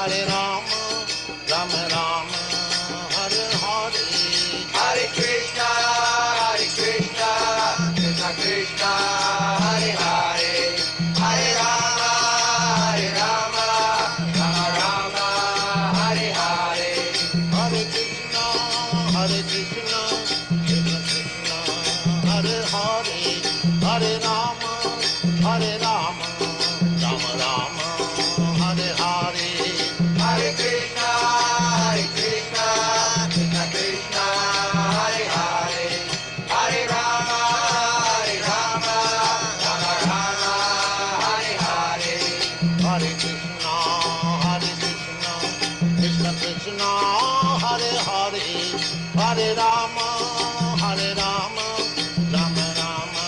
Hare Rama, Rama Rama, Hare Hare, Hare Krishna, Krishna Krishna, Hare Hare, Hare Rama, Rama Rama, Hare Hare, Hare Krishna, Krishna Krishna, Hare Hare, Hare Rama, Rama Rama, Hare Hare, Hare Krishna, Krishna Krishna, Hare Hare, Hare Rama, Rama Rama, Hare Hare, Hare Krishna, Krishna Krishna, Hare Hare, Hare Rama, Rama Rama,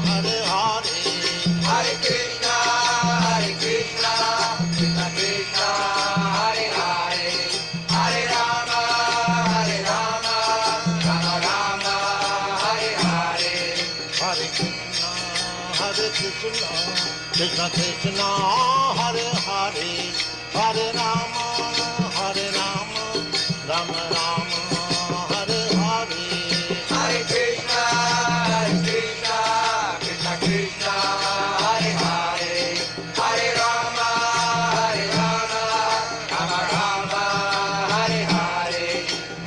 Hare Hare, Hare Krishna, Krishna Krishna, Hare Hare, Hare Rama, Rama Rama, Hare Hare, Hare Krishna, Krishna Krishna, Hare Hare, Hare Rama, Rama Rama, Hare Hare, Hare Krishna, Krishna Krishna, Hare Hare, Hare Rama, Rama Rama, Hare Hare, Hare Krishna, Krishna Krishna, Hare Hare, Hare Rama, Rama Rama, Hare Hare,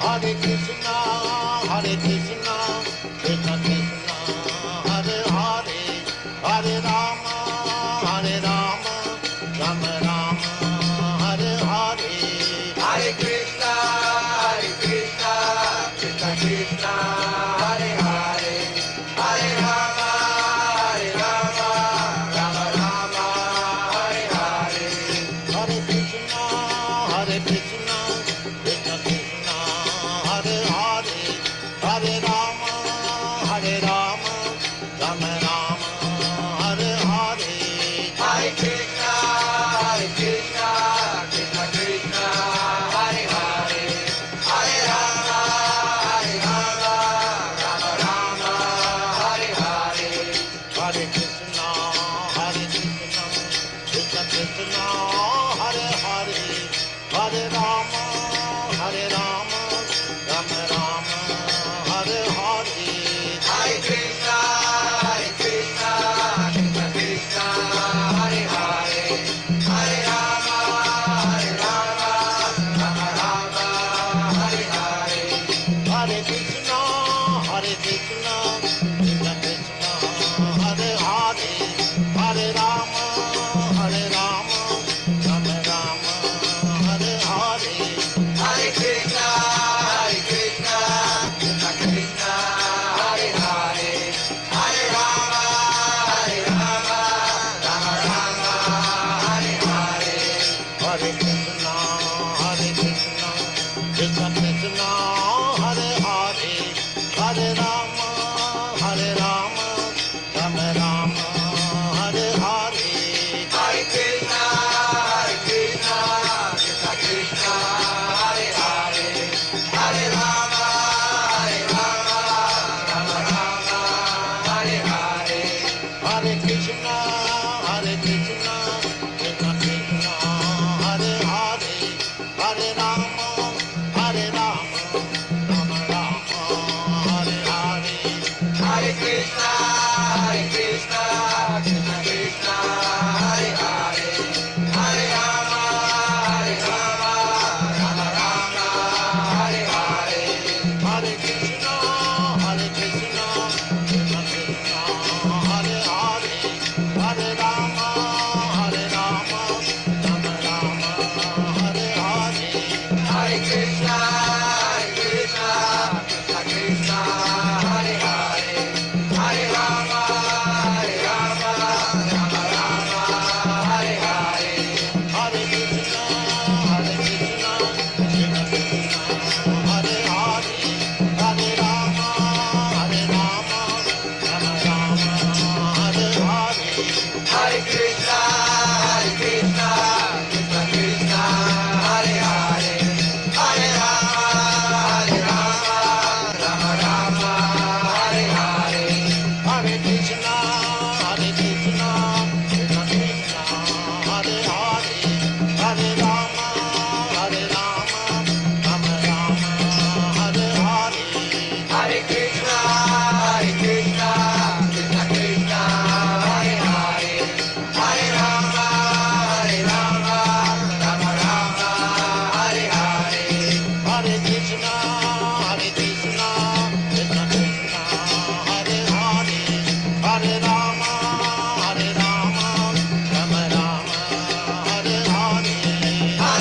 Hare Krishna, Krishna Krishna, Hare Hare, Hare Rama, Rama Rama, Hare Hare, Hare Krishna, Krishna Krishna, Hare Hare, Hare Rama, Rama Rama, Hare Hare, Hare Krishna, Krishna Krishna, Hare Hare, Hare Rama, Rama Rama, Hare Hare, Hare Krishna, Krishna Krishna, Hare Hare, Hare Rama, Rama Rama, Hare Hare, Hare Krishna, Krishna Krishna, Hare Hare, Hare Rama, Rama Rama, Hare Hare, Hare Krishna, Krishna Krishna, Hare Hare, Hare Rama, Rama Rama, Hare Hare, Hare Krishna, Krishna Krishna, Hare Hare, Hare Rama, Rama Rama, Hare Hare, Hare Krishna, Krishna Krishna, Hare Hare, Hare Rama, Rama Rama, Hare Hare, Hare Krishna, Krishna Krishna, Hare Hare, Hare Rama, Rama Rama, Hare Hare, Hare Krishna, Krishna Krishna, Hare Hare, Hare Rama, Rama Rama, Hare Hare, Hare Krishna, Krishna Krishna, Hare Hare, Hare Rama, Rama Rama, Hare Hare, Hare Krishna, Krishna Krishna, Hare Hare, Hare Rama, Rama Rama, Hare Hare,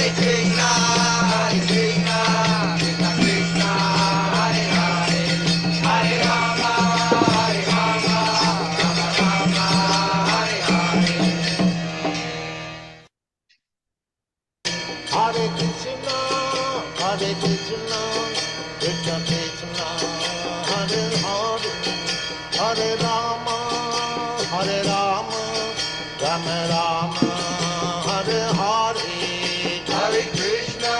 Hare Krishna, Krishna Krishna, Hare Hare, Hare Rama, Rama Rama, Hare Hare. Hare Krishna,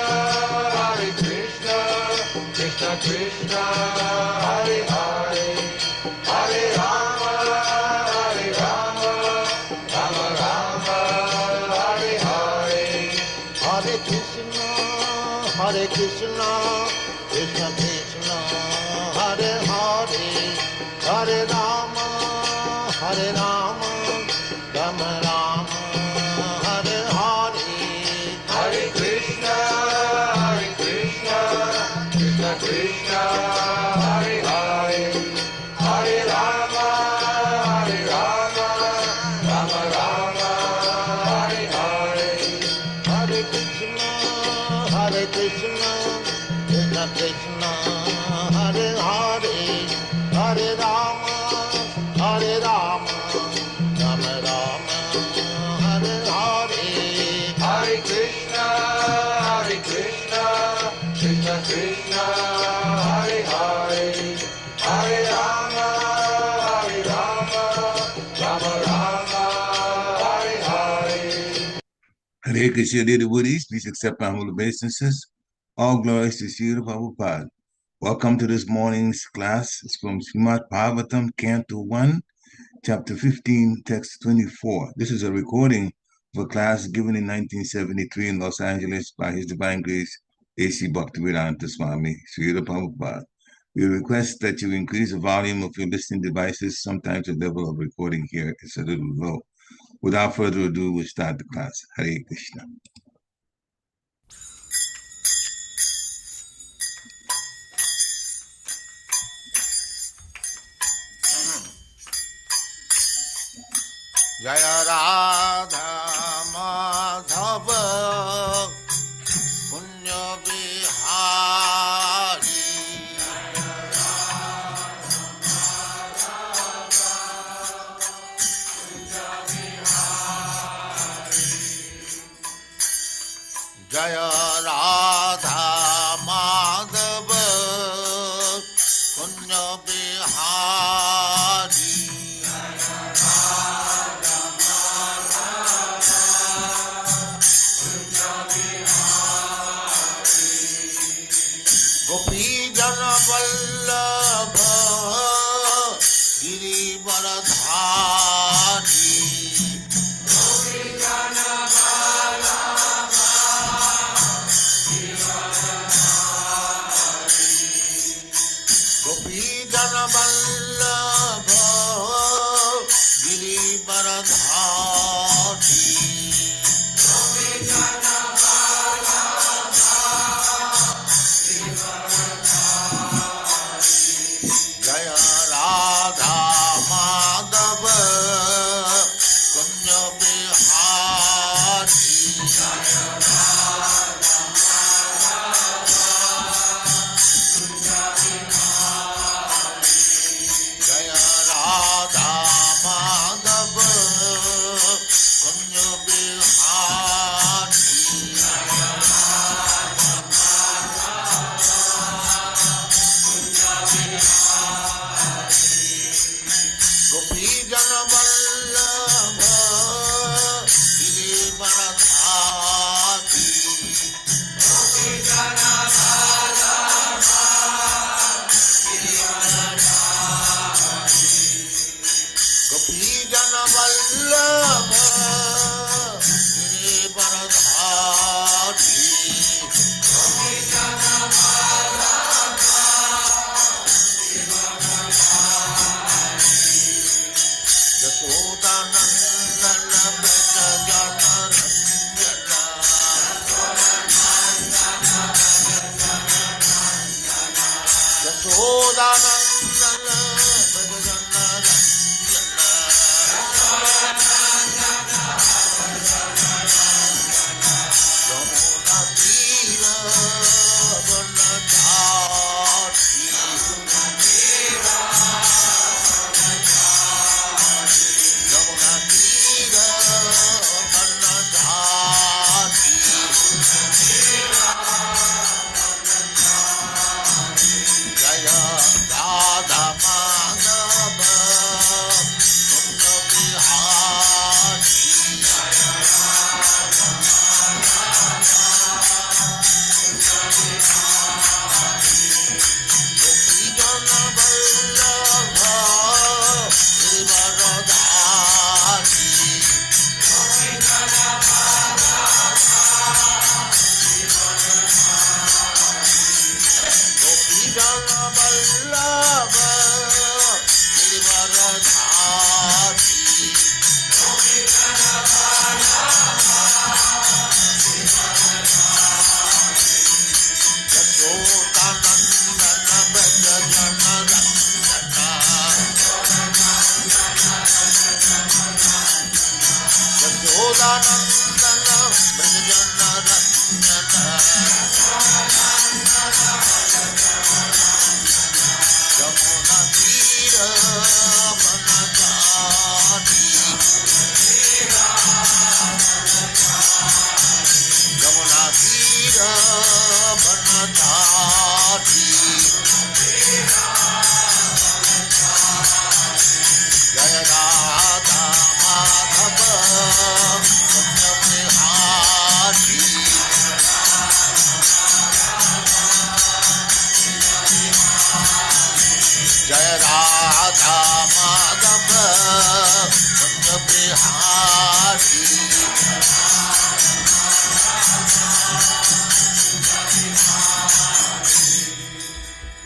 Krishna Krishna, Hare Hare, Hare Rama, Rama Rama, Hare Hare. Hare Krishna, Krishna Krishna, Hare Hare, Hare Rama, Rama Rama, Hare Hare. Hare Krishna, Krishna Krishna, Hare Hare, Hare Rama, Rama Rama, Hare Hare. Hare Krishna, Krishna Krishna, Hare Hare, Hare Rama, Rama Rama, Hare Hare. Hare Krishna, Krishna Krishna, Hare Hare, Hare Rama, Rama Rama, Hare Hare. Hare Krishna, Krishna Krishna, Hare Hare, Hare Rama, Rama Rama, Hare Hare. Hare Krishna, dear devotees, please accept my humble obeisances. All glories to Srila Prabhupada. Welcome to this morning's class. It's from Srimad Bhagavatam, Canto 1, Chapter 15, Text 24. This is a recording of a class given in 1973 in Los Angeles by His Divine Grace, A.C. Bhaktivedanta Swami, Srila Prabhupada. We request that you increase the volume of your listening devices. Sometimes the level of recording here is a little low. Without further ado, we'll start the class. Hare Krishna. Jaya Radha Madhava Punya Bihari. Jaya Radha Madhava Punya Bihari. Gopi Jana Vallabha Giri Varadhari. Gopi Jana Vallabha Giri Varadhari. Gopi Jana Vallabha Giri Varadhari. Gopi Jana Jaya Radha Madhava Kunya Bihari. Jaya Radha Madhava Kunya Bihari. Gopi Jana Vallabha Giri Varadhari. Gopi Jana Vallabha Giri Varadhari. Gopi Jana Vallabha Giri Varadhari. Gopi Jana Vallabha Giri Varadhari. Yasodhanandana Braja Jana Ranjana. Yasodhanandana Braja Jana Ranjana.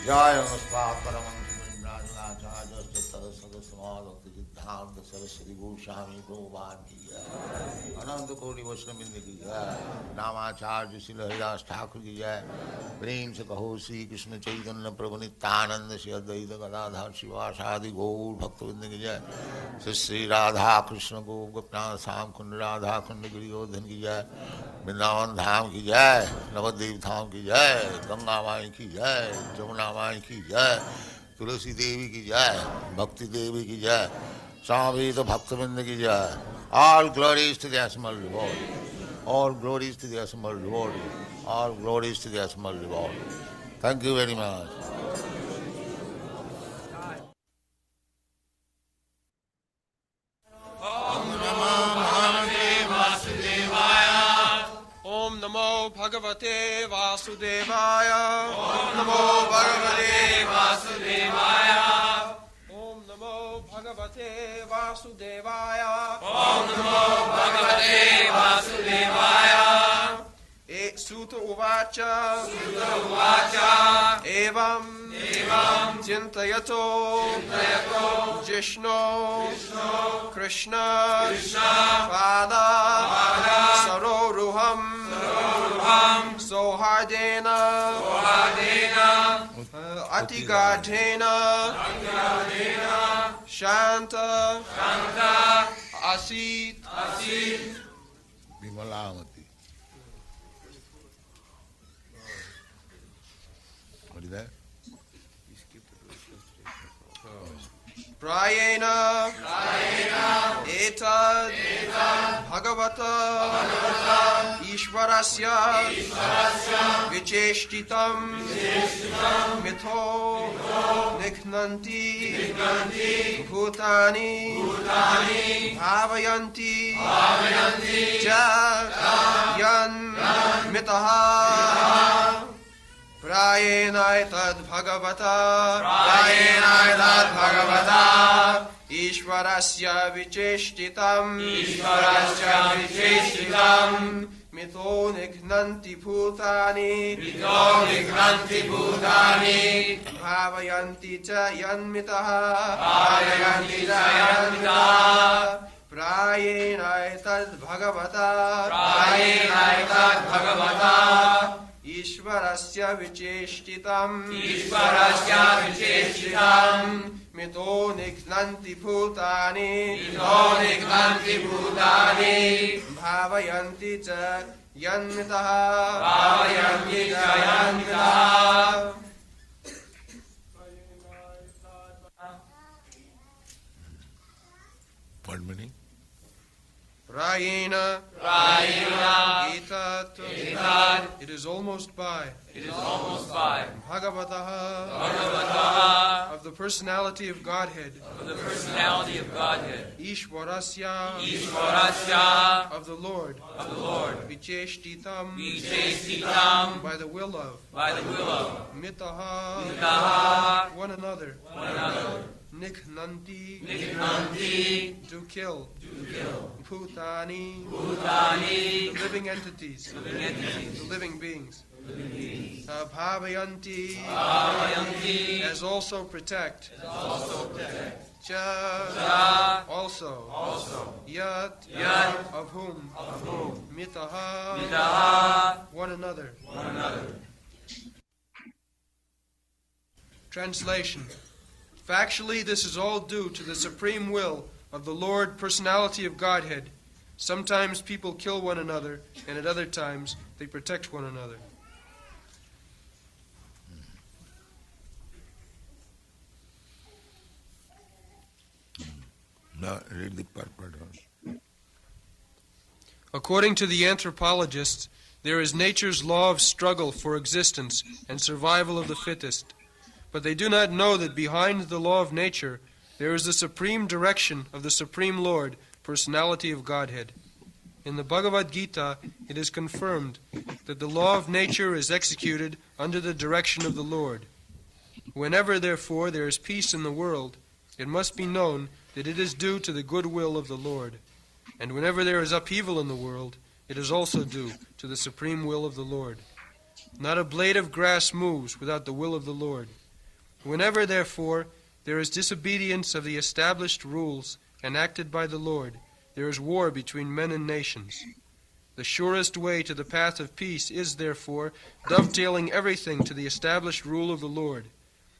Jaya Saraswati Goswami Prabhupada ki jai, Ananda Koti Vaishnavindra ki jai, Namacharya Srila Thakur ki jai, Prem se kaho Sri Krishna Chaitanya Prabhu Nityananda Shri Advaita Gadadhar Shivasadi Gaur Bhaktavinda ki jai, Sri Radha Krishna Go Gopinath Sam Kund Radha Kund Giridhar ki jai, Vrindavan Dham ki jai, Navadev Dham ki jai, Ganga Mai ki jai, Jamuna Mai ki jai, Tulasi Devi ki jai, Bhakti Devi ki jai, Samaveta Bhaktavinda ki jai. All glories to the Asmal Lord. All glories to the Asmal Lord. All glories to the Asmal Lord. Thank you very much. Om Namo Bhagavate Vasudevaya. Om Namo Bhagavate Vasudevaya. Om Namo Bhagavate Vasudevaya. Om Namo Bhagavate Vasudevaya. Sutta Uvacha. Sutta Uvacha. Evam. Evam. Chintayato. Chintayato. Jishno. Jishno. Krishna. Krishna. Pada. Pada. Saroruham. Saroruham. Sohardena. Sohardena. Atigadhena. Atigadhena. Shanta. Shanta. Asit. Asit. Vimalamati. What is that? Prāyeṇaitad bhagavata īśvarasya viceṣṭitam mitho nighnanti bhūtāni bhāvayanti ca yan mithaḥ prāyeṇaitad bhagavata īśvarasya viceṣṭitam mitho nighnanti bhūtāni bhāvayanti ca yan mithaḥ prāyeṇaitad bhagavata īśvarasya viceṣṭitam mitho nighnanti bhūtāni bhāvayanti ca yan mithaḥ What meaning? prāyeṇaitad. It is almost by. Bhagavata. Of the personality of Godhead. īśvarasya. Of the Lord. viceṣṭitam. By the will of. mithaḥ. One another. Nighnanti. To kill. bhūtāni. The living entities. The living beings. Bhāvayanti. As also protect. Cha. Also. Yat. Of whom. mithaḥ. One another. Translation. Factually, this is all due to the supreme will of the Lord, Personality of Godhead, Sometimes people kill one another, and at other times they protect one another. Now read the purport. According to the anthropologists, there is nature's law of struggle for existence and survival of the fittest. But they do not know that behind the law of nature there is the supreme direction of the Supreme Lord, Personality of Godhead. In the Bhagavad Gita, it is confirmed that the law of nature is executed under the direction of the Lord. Whenever, therefore, there is peace in the world, it must be known that it is due to the good will of the Lord. And whenever there is upheaval in the world, it is also due to the supreme will of the Lord. Not a blade of grass moves without the will of the Lord. Whenever, therefore, there is disobedience of the established rules enacted by the Lord, there is war between men and nations. The surest way to the path of peace is, therefore, dovetailing everything to the established rule of the Lord.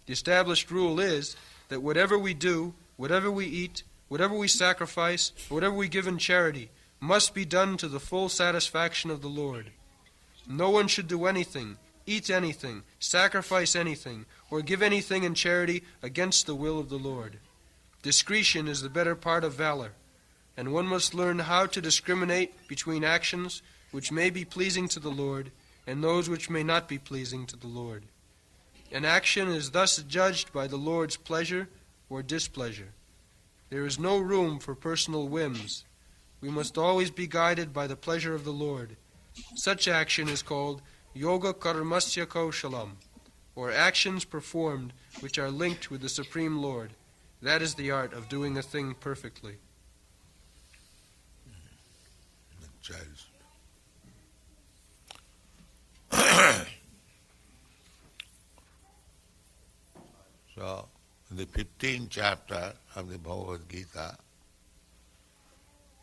The established rule is that whatever we do, whatever we eat, whatever we sacrifice, whatever we give in charity, must be done to the full satisfaction of the Lord. No one should do anything, eat anything, sacrifice anything, or give anything in charity against the will of the Lord. Discretion is the better part of valor, and one must learn how to discriminate between actions which may be pleasing to the Lord and those which may not be pleasing to the Lord. An action is thus judged by the Lord's pleasure or displeasure. There is no room for personal whims. We must always be guided by the pleasure of the Lord. Such action is called yoga karmasya kaushalam, or actions performed which are linked with the Supreme Lord. That is the art of doing a thing perfectly. So, in the 15th chapter of the Bhagavad Gita,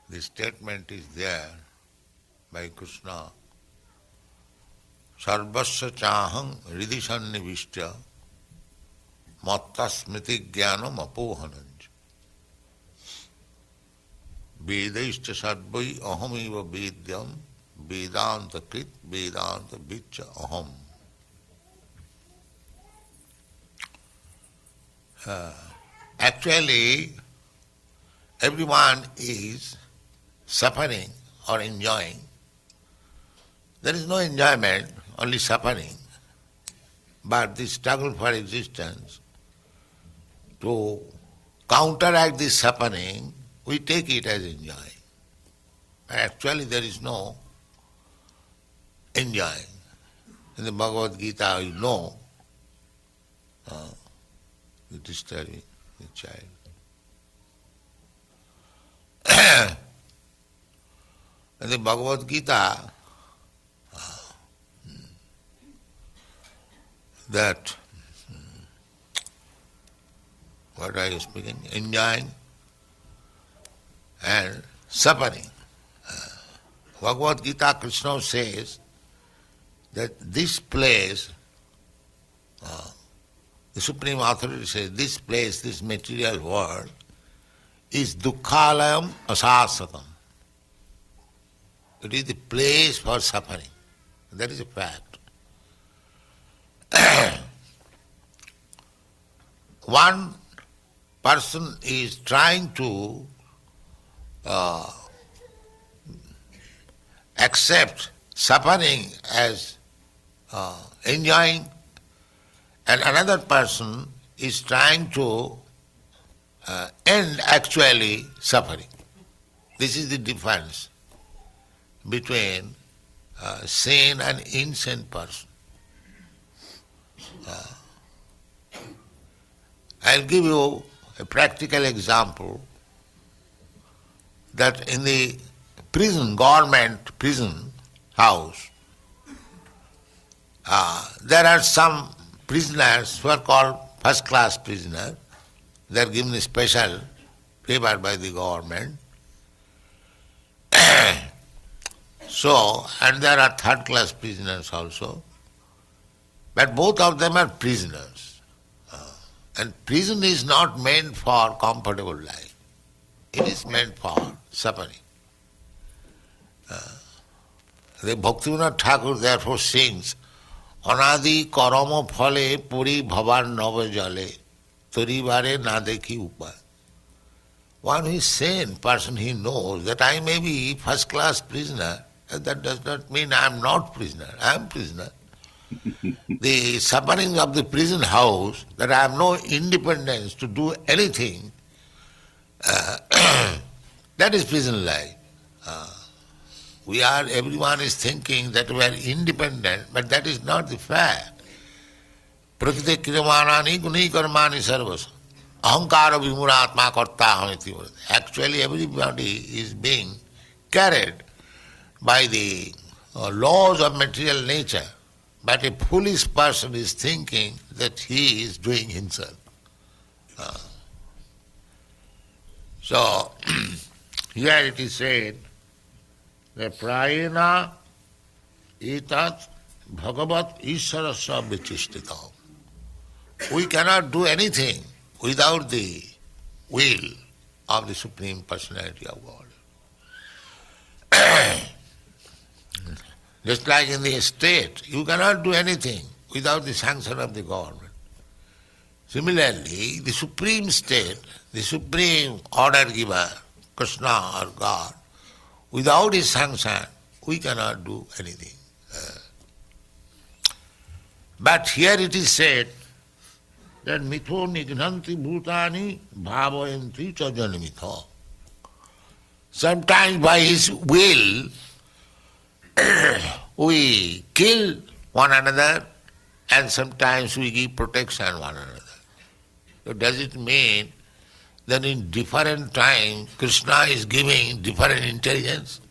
the statement is there by Krishna, Sarvasya chaham ridisannivishya matta smriti jnanam apohananj vedaischa sarvai ahamiva vedyam vedanta krit vedanta viccha aham. Actually, everyone is suffering or enjoying. There is no enjoyment, only suffering. But the struggle for existence, to counteract this suffering, we take it as enjoying. Actually, there is no enjoying. In the Bhagavad Gita, you know, it is telling the child. In the Bhagavad Gita, that, what are you speaking? Enjoying and suffering. Bhagavad Gita, Krishna says that this place, the Supreme Authority says, this place, this material world, is dukkhalayam asāsatam. It is the place for suffering. That is a fact. One person is trying to accept suffering as enjoying, and another person is trying to end actually suffering. This is the difference between sane and insane person. I'll give you a practical example that in the prison, government prison house, there are some prisoners who are called first-class prisoners. They are given a special favor by the government. So, and there are third-class prisoners also. But both of them are prisoners. And prison is not meant for comfortable life. It is meant for suffering. The Bhaktivinoda Thakur therefore sings, Anadi karama phale puri bhavan nava jale taribare na dekhi upay. One who is sane person, he knows that I may be first class prisoner, and that does not mean I am not prisoner. I am prisoner. The suffering of the prison house, that I have no independence to do anything, that is prison life. Everyone is thinking that we are independent, but that is not the fact. Prakriti kriyamanani guni karmani sarvasa. Ahankara vimuratma karta hamiti. Actually, everybody is being carried by the laws of material nature, but a foolish person is thinking that he is doing himself. So, here it is said that prāyeṇaitad bhagavat īśvarasya viceṣṭitam. We cannot do anything without the will of the Supreme Personality of Godhead. Just like in the state, you cannot do anything without the sanction of the government. Similarly, the supreme state, the supreme order giver, Krishna or God, without his sanction, we cannot do anything. But here it is said that mitho nighnanti bhūtāni bhāvayanti mitho. Sometimes by his will we kill one another, and sometimes we give protection one another. So does it mean that in different time Krishna is giving different intelligence?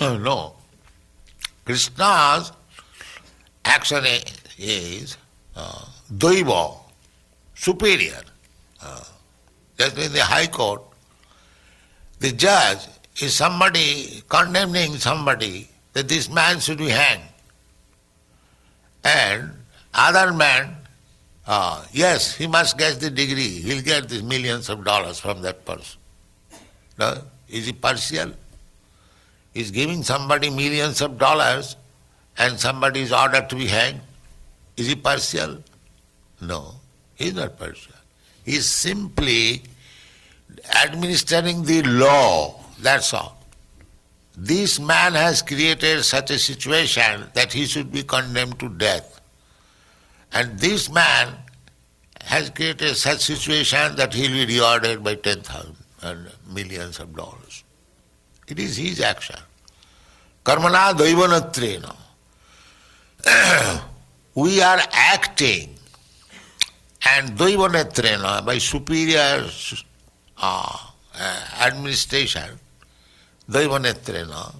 No. Krishna's action is daiva, superior. Just in the High Court, the judge is somebody condemning somebody that this man should be hanged. And other man, yes, he must get the degree, he'll get these millions of dollars from that person. No? Is he partial? He's giving somebody millions of dollars and somebody is ordered to be hanged. Is he partial? No, he's not partial. He's simply administering the law, that's all. This man has created such a situation that he should be condemned to death. And this man has created such situation that he will be rewarded by 10,000 and millions of dollars. It is his action. Karmana daivanatrena. We are acting, and daivanatrena, by superior administration, daivanatrena,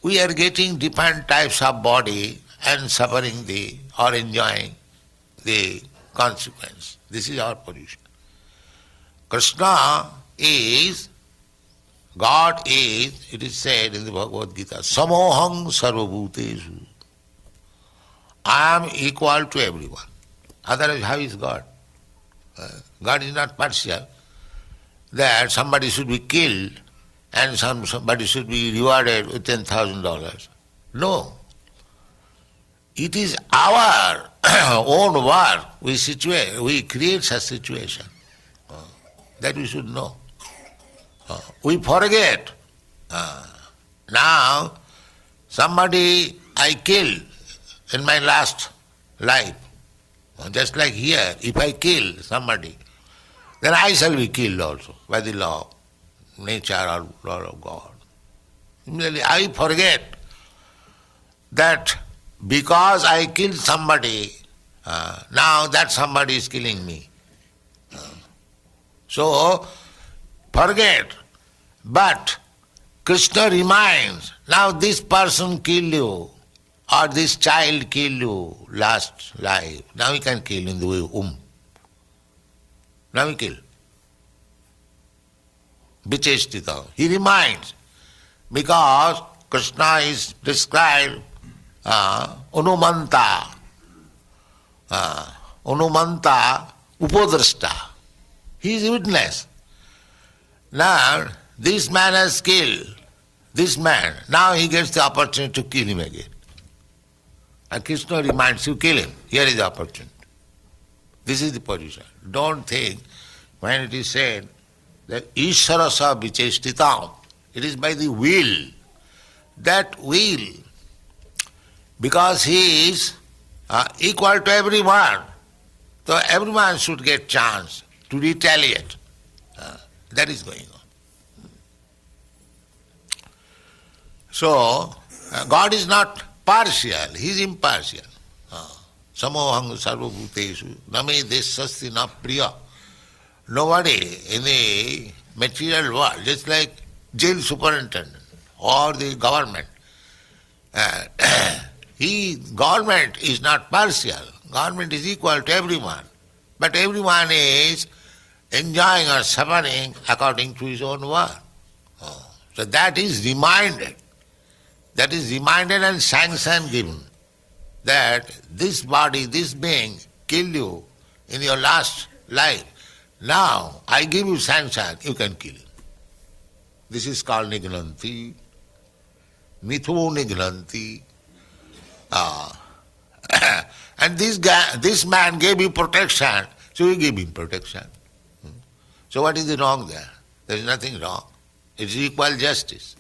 we are getting different types of body and suffering or enjoying the consequence. This is our position. Krishna is, God is, it is said in the Bhagavad Gita, samoham sarvabhuteshu. I am equal to everyone. Otherwise, how is God? God is not partial, that somebody should be killed and somebody should be rewarded with $10,000. No. It is our own work. We create such situation. That we should know. We forget. Now, somebody I killed in my last life. Just like here, if I kill somebody, then I shall be killed also by the law of nature or law of God. Similarly, I forget that because I killed somebody, now that somebody is killing me. So, forget. But Krishna reminds, now this person killed you, or this child killed you last life. Now he can kill in the womb. Now he kill. Viceṣṭitam. He reminds, because Krishna is described Anumanta upadrashta. He is a witness. Now, this man has killed this man, now he gets the opportunity to kill him again. And Krishna reminds you, kill him. Here is the opportunity. This is the position. Don't think when it is said that īśvarasya viceṣṭitam, it is by the will. That will, because he is equal to everyone, so everyone should get chance to retaliate. That is going on. So, God is not partial, he is impartial. Samohang sarvabhuteshu name desasthi na priya. Nobody in the material world, just like jail superintendent or the government, government is not partial. Government is equal to everyone. But everyone is enjoying or suffering according to his own work. So that is reminded. That is reminded and sanction given. That this body, this being killed you in your last life. Now I give you sanction, you can kill him. This is called nighnanti. Mitho nighnanti. And this man gave you protection, so you give him protection. So what is the wrong there? There is nothing wrong. It's equal justice.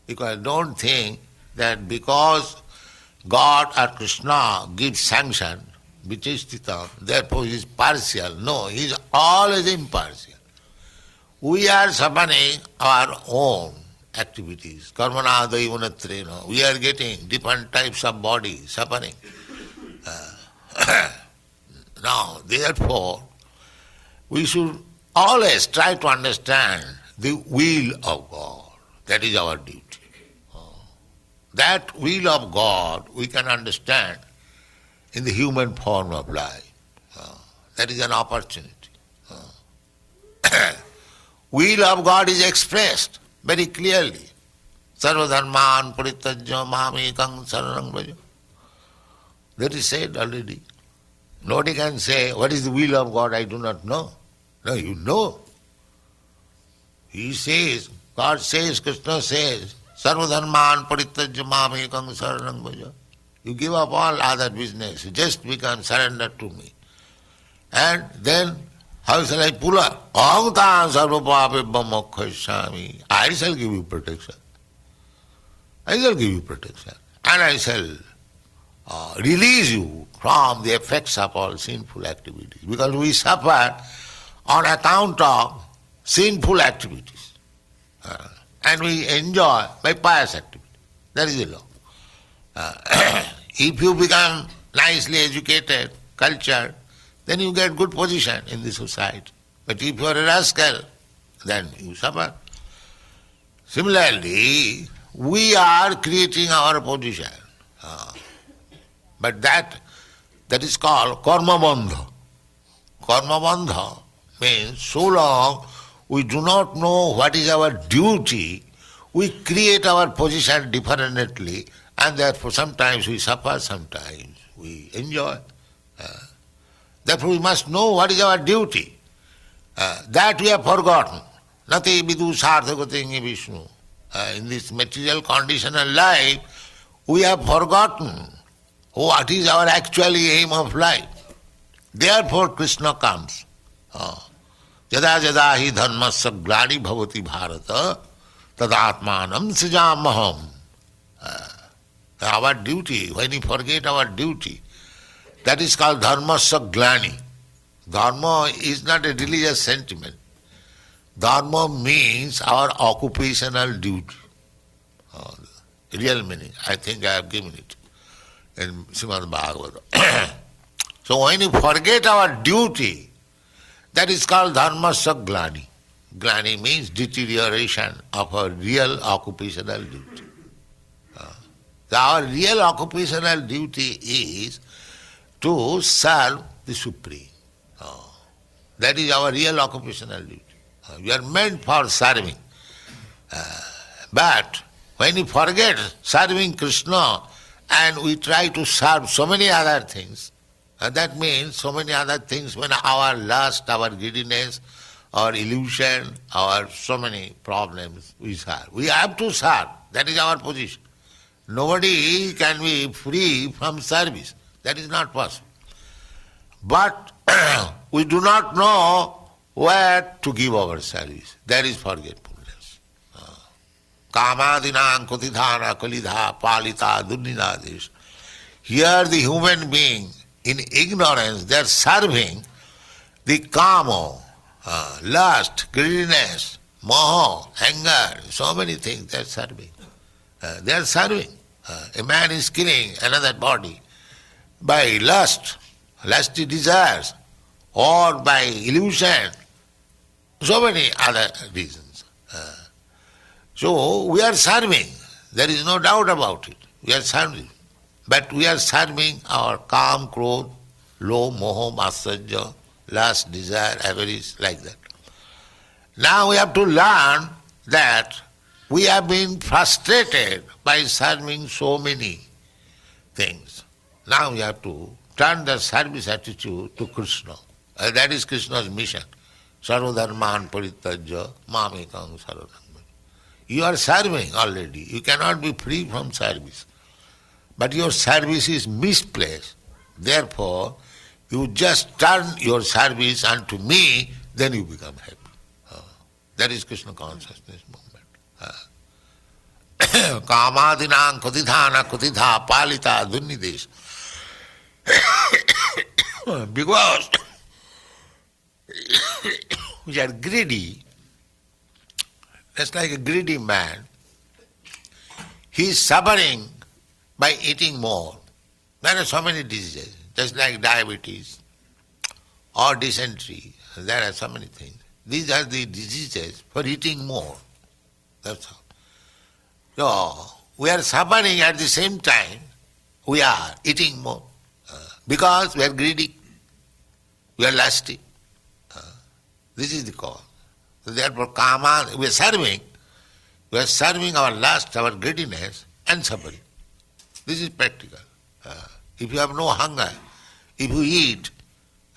Equal. Don't think that because God or Krishna gives sanction, viceṣṭitam, therefore he is partial. No, he is always impartial. We are suffering our own activities. Karmana daivanatreena. We are getting different types of body suffering. Now, therefore, we should always try to understand the will of God. That is our duty. That will of God we can understand in the human form of life. That is an opportunity. Will of God is expressed very clearly. Sarva dharman parityajya mamekam saranam vraja. That is said already. Nobody can say, what is the will of God, I do not know. No, you know. He says, God says, Krishna says, Sarva dharman parityajya mamekam saranam vraja. You give up all other business, you just become surrendered to me. And then, how shall I pull up? Aham tam sarva papebham mokkhaśyami. I shall give you protection. I shall give you protection. And I shall release you from the effects of all sinful activities. Because we suffer on account of sinful activities. And we enjoy by pious activities. That is the law. If you become nicely educated, cultured, then you get good position in the society. But if you are a rascal, then you suffer. Similarly, we are creating our position. But that is called karma bandha. Karma bandha means so long we do not know what is our duty, we create our position differently, and therefore sometimes we suffer, sometimes we enjoy. Therefore we must know what is our duty. That we have forgotten. Nati vidu sarthagatingi Vishnu. In this material conditional life, we have forgotten what is our actually aim of life. Therefore Krishna comes. Yada yada hi dharmasya glani bhavati bharata tadatmanam srijamaham. Our duty, when we forget our duty, that is called dharmasya glani. Dharma is not a religious sentiment. Dharma means our occupational duty. Real meaning, I think I have given it in Srimad Bhagavata. So when you forget our duty, that is called dharmasya glani. Glani means deterioration of our real occupational duty. Our real occupational duty is to serve the Supreme. That is our real occupational duty. We are meant for serving. But when we forget serving Krishna and we try to serve so many other things, that means so many other things when our lust, our greediness, our illusion, our so many problems we serve. We have to serve. That is our position. Nobody can be free from service. That is not possible. But we do not know where to give our service. That is forgetfulness. Kamadinam kutidhana kalidha palita dunnidades. Here the human being, in ignorance, they are serving the kamo, lust, greediness, moho, anger, so many things they are serving. They are serving. A man is killing another body by lust, lusty desires, or by illusion, so many other reasons. So we are serving, there is no doubt about it. We are serving. But we are serving our kam, krodh, lo, moho, matsarya, lust, desire, avarice, like that. Now we have to learn that we have been frustrated by serving so many things. Now we have to turn the service attitude to Krishna. That is Krishna's mission. Sarvadharman parityajya mamekam saranam. You are serving already. You cannot be free from service. But your service is misplaced. Therefore, you just turn your service unto me, then you become happy. That is Krishna consciousness movement. Kamadinam kutidhana kutidha palita dunnidesh. Because we are greedy, just like a greedy man, he is suffering by eating more. There are so many diseases, just like diabetes or dysentery. There are so many things. These are the diseases for eating more. That's all. So, we are suffering at the same time, we are eating more. Because we are greedy, we are lusty. This is the cause. So therefore, kama, we are serving our lust, our greediness, and suffering. This is practical. If you have no hunger, if you eat,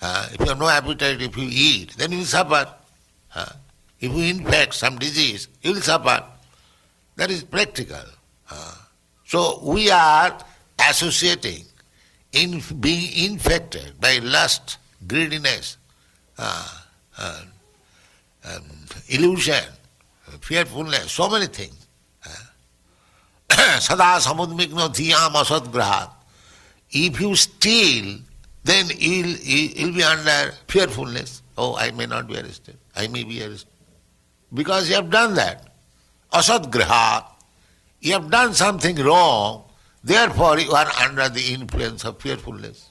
if you have no appetite, if you eat, then you will suffer. If you infect some disease, you will suffer. That is practical. So we are associating in being infected by lust, greediness, illusion, fearfulness, so many things. Sada samudmigno dhiyam asadgrahat. If you steal, then you'll be under fearfulness. Oh, I may not be arrested. I may be arrested. Because you have done that. Asadgrahat. You have done something wrong, therefore you are under the influence of fearfulness.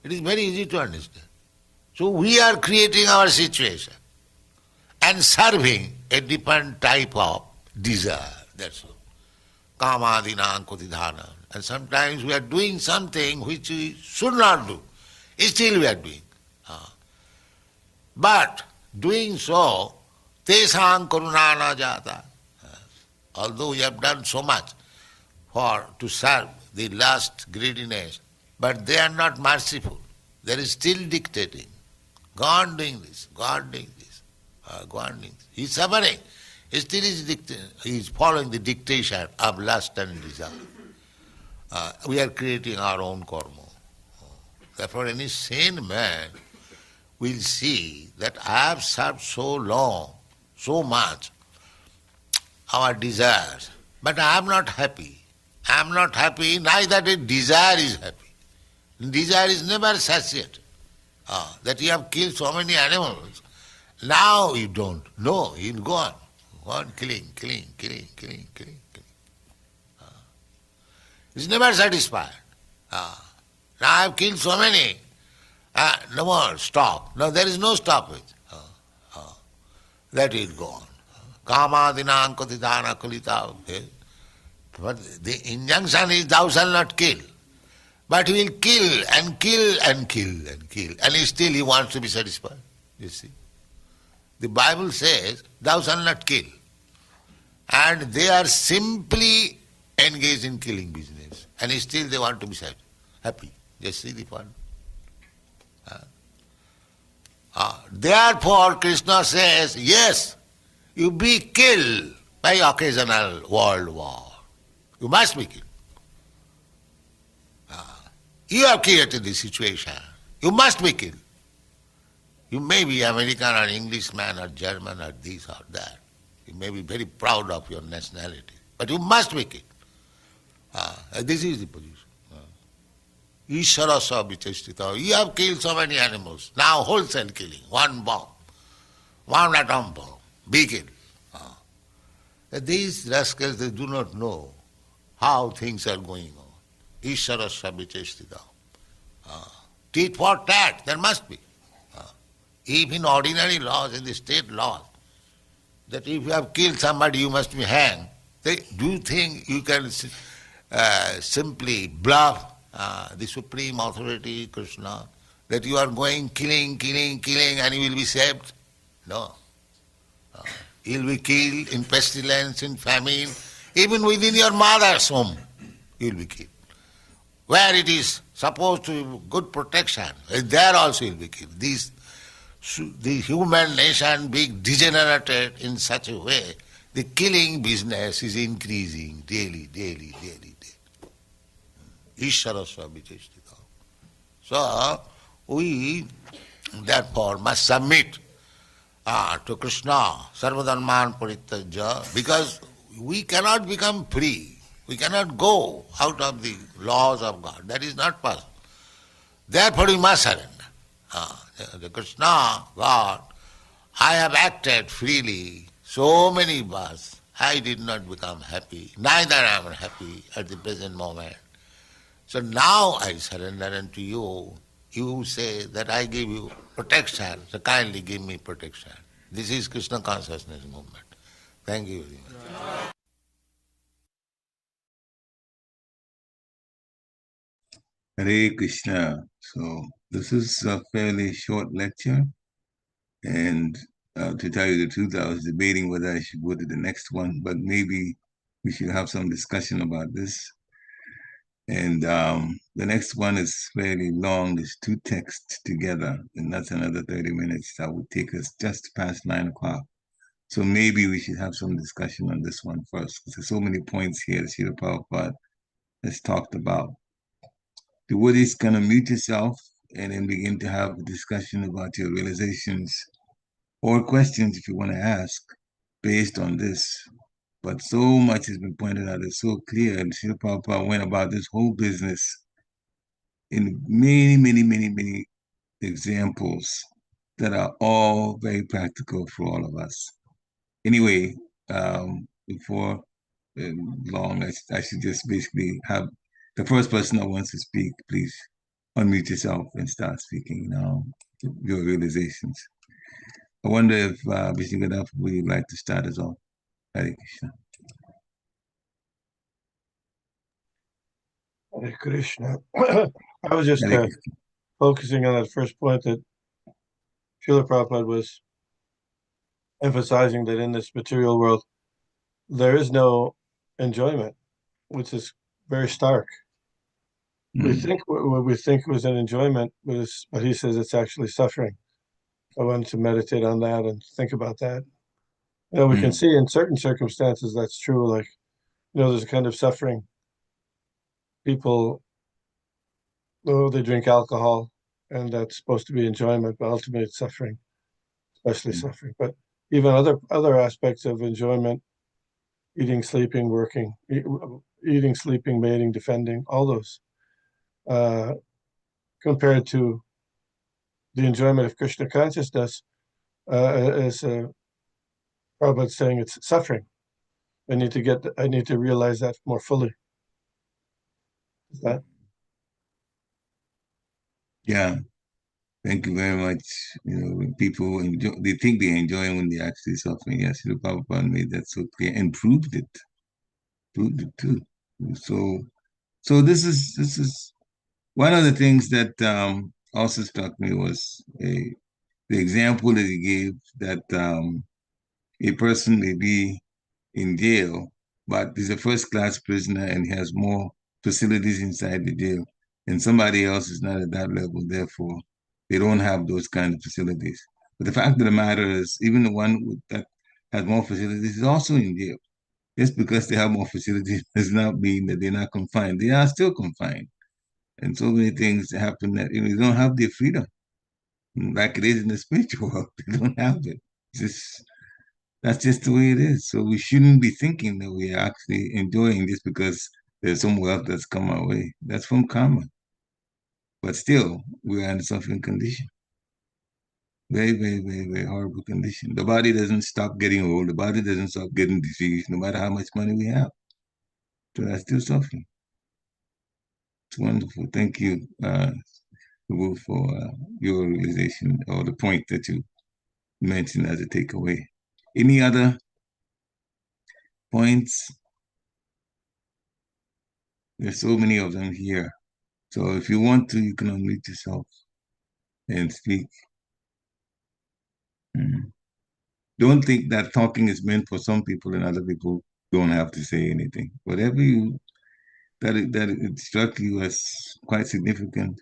It is very easy to understand. So we are creating our situation and serving a different type of desire. That's all. Kamadinam kutidhana. And sometimes we are doing something which we should not do. Still we are doing. But doing so, tesang karunana jata. Although we have done so much to serve the lust, greediness, but they are not merciful. They are still dictating. Go on doing this, go on doing this, go on doing this. He is suffering. He still is following the dictation of lust and desire. We are creating our own karma. Therefore, any sane man will see that I have served so long, so much, our desires, but I am not happy. I am not happy, neither the desire is happy. Desire is never satiated. That you have killed so many animals, now you don't. No, you will go on killing. It's never satisfied. Now I have killed so many. No more, stop. No, there is no stoppage. That will go on. Kamadinam kutidhana kulita. But the injunction is thou shalt not kill. But he will kill and kill and kill and kill. And still he wants to be satisfied. You see. The Bible says, thou shalt not kill. And they are simply engaged in killing business. And still they want to be happy. Just see the point. Therefore, Krishna says, yes, you be killed by occasional world war. You must be killed. You have created this situation. You must be killed. You may be American or Englishman or German or this or that. You may be very proud of your nationality. But you must be killed. This is the position. īśvarasya viceṣṭitam. You have killed so many animals. Now wholesale killing. One bomb. One atom bomb. Be killed. These rascals, they do not know how things are going on. īśvarasya viceṣṭitam. Tit for tat, there must be. If in ordinary laws, in the state laws, that if you have killed somebody, you must be hanged, do you think you can simply bluff the supreme authority, Krishna, that you are going killing, and you will be saved? No. You will be killed in pestilence, in famine, even within your mother's home, you will be killed. Where it is supposed to be good protection, there also you will be killed. The human nation being degenerated in such a way, the killing business is increasing daily. īśvarasya viceṣṭitam. So, we therefore must submit to Krishna, sarvadharman parityajya, because we cannot become free. We cannot go out of the laws of God. That is not possible. Therefore we must surrender. The Krishna, God, I have acted freely so many births. I did not become happy. Neither am I happy at the present moment. So now I surrender unto you. You say that I give you protection, so kindly give me protection. This is Krishna consciousness movement. Thank you very much. Hare Krishna. So this is a fairly short lecture, and to tell you the truth, I was debating whether I should go to the next one, but maybe we should have some discussion about this. And the next one is fairly long. There's two texts together, and that's another 30 minutes. That would take us just past 9 o'clock. So maybe we should have some discussion on this one first, because there's so many points here that Srila Prabhupada has talked about. The word is going to mute yourself and then begin to have a discussion about your realizations or questions if you want to ask based on this. But so much has been pointed out, it's so clear, and Srila Prabhupada went about this whole business in many examples that are all very practical for all of us. Anyway, before long, I should just basically have the first person that wants to speak, please unmute yourself and start speaking now, your realizations. I wonder if Vishnugadaf would like to start us off. Hare Krishna. Hare Krishna. I was just focusing on that first point that Srila Prabhupada was emphasizing, that in this material world there is no enjoyment, which is very stark. We think what we think was an enjoyment, but he says it's actually suffering. I wanted to meditate on that and think about that. We can see in certain circumstances that's true, like, there's a kind of suffering. People, they drink alcohol, and that's supposed to be enjoyment, but ultimately it's suffering, especially suffering. But even other aspects of enjoyment, eating, sleeping, working, eating, sleeping, mating, defending, all those, compared to the enjoyment of Krishna consciousness, as Prabhupada's saying, it's suffering. I need to realize that more fully. Is that? Yeah, thank you very much. When people enjoy, they think they're enjoying when they're actually suffering. Yes, Srila Prabhupada made that so clear and proved it too. So this is one of the things that also struck me was the example that he gave, that a person may be in jail, but he's a first-class prisoner and he has more facilities inside the jail, and somebody else is not at that level. Therefore, They don't have those kind of facilities. But the fact of the matter is, even the one that has more facilities is also in jail. Just because they have more facilities does not mean that they're not confined. They are still confined. And so many things happen that you don't have their freedom. Like it is in the spiritual world. They don't have it. That's just the way it is. So we shouldn't be thinking that we are actually enjoying this because there's some wealth that's come our way. That's from karma. But still, we are in a suffering condition. Very, very, very, very horrible condition. The body doesn't stop getting old. The body doesn't stop getting diseased, no matter how much money we have. So that's still suffering. It's wonderful. Thank you, for your realization or the point that you mentioned as a takeaway. Any other points? There's so many of them here. So if you want to, you can unmute yourself and speak. Don't think that talking is meant for some people and other people don't have to say anything. Whatever that it struck you as quite significant,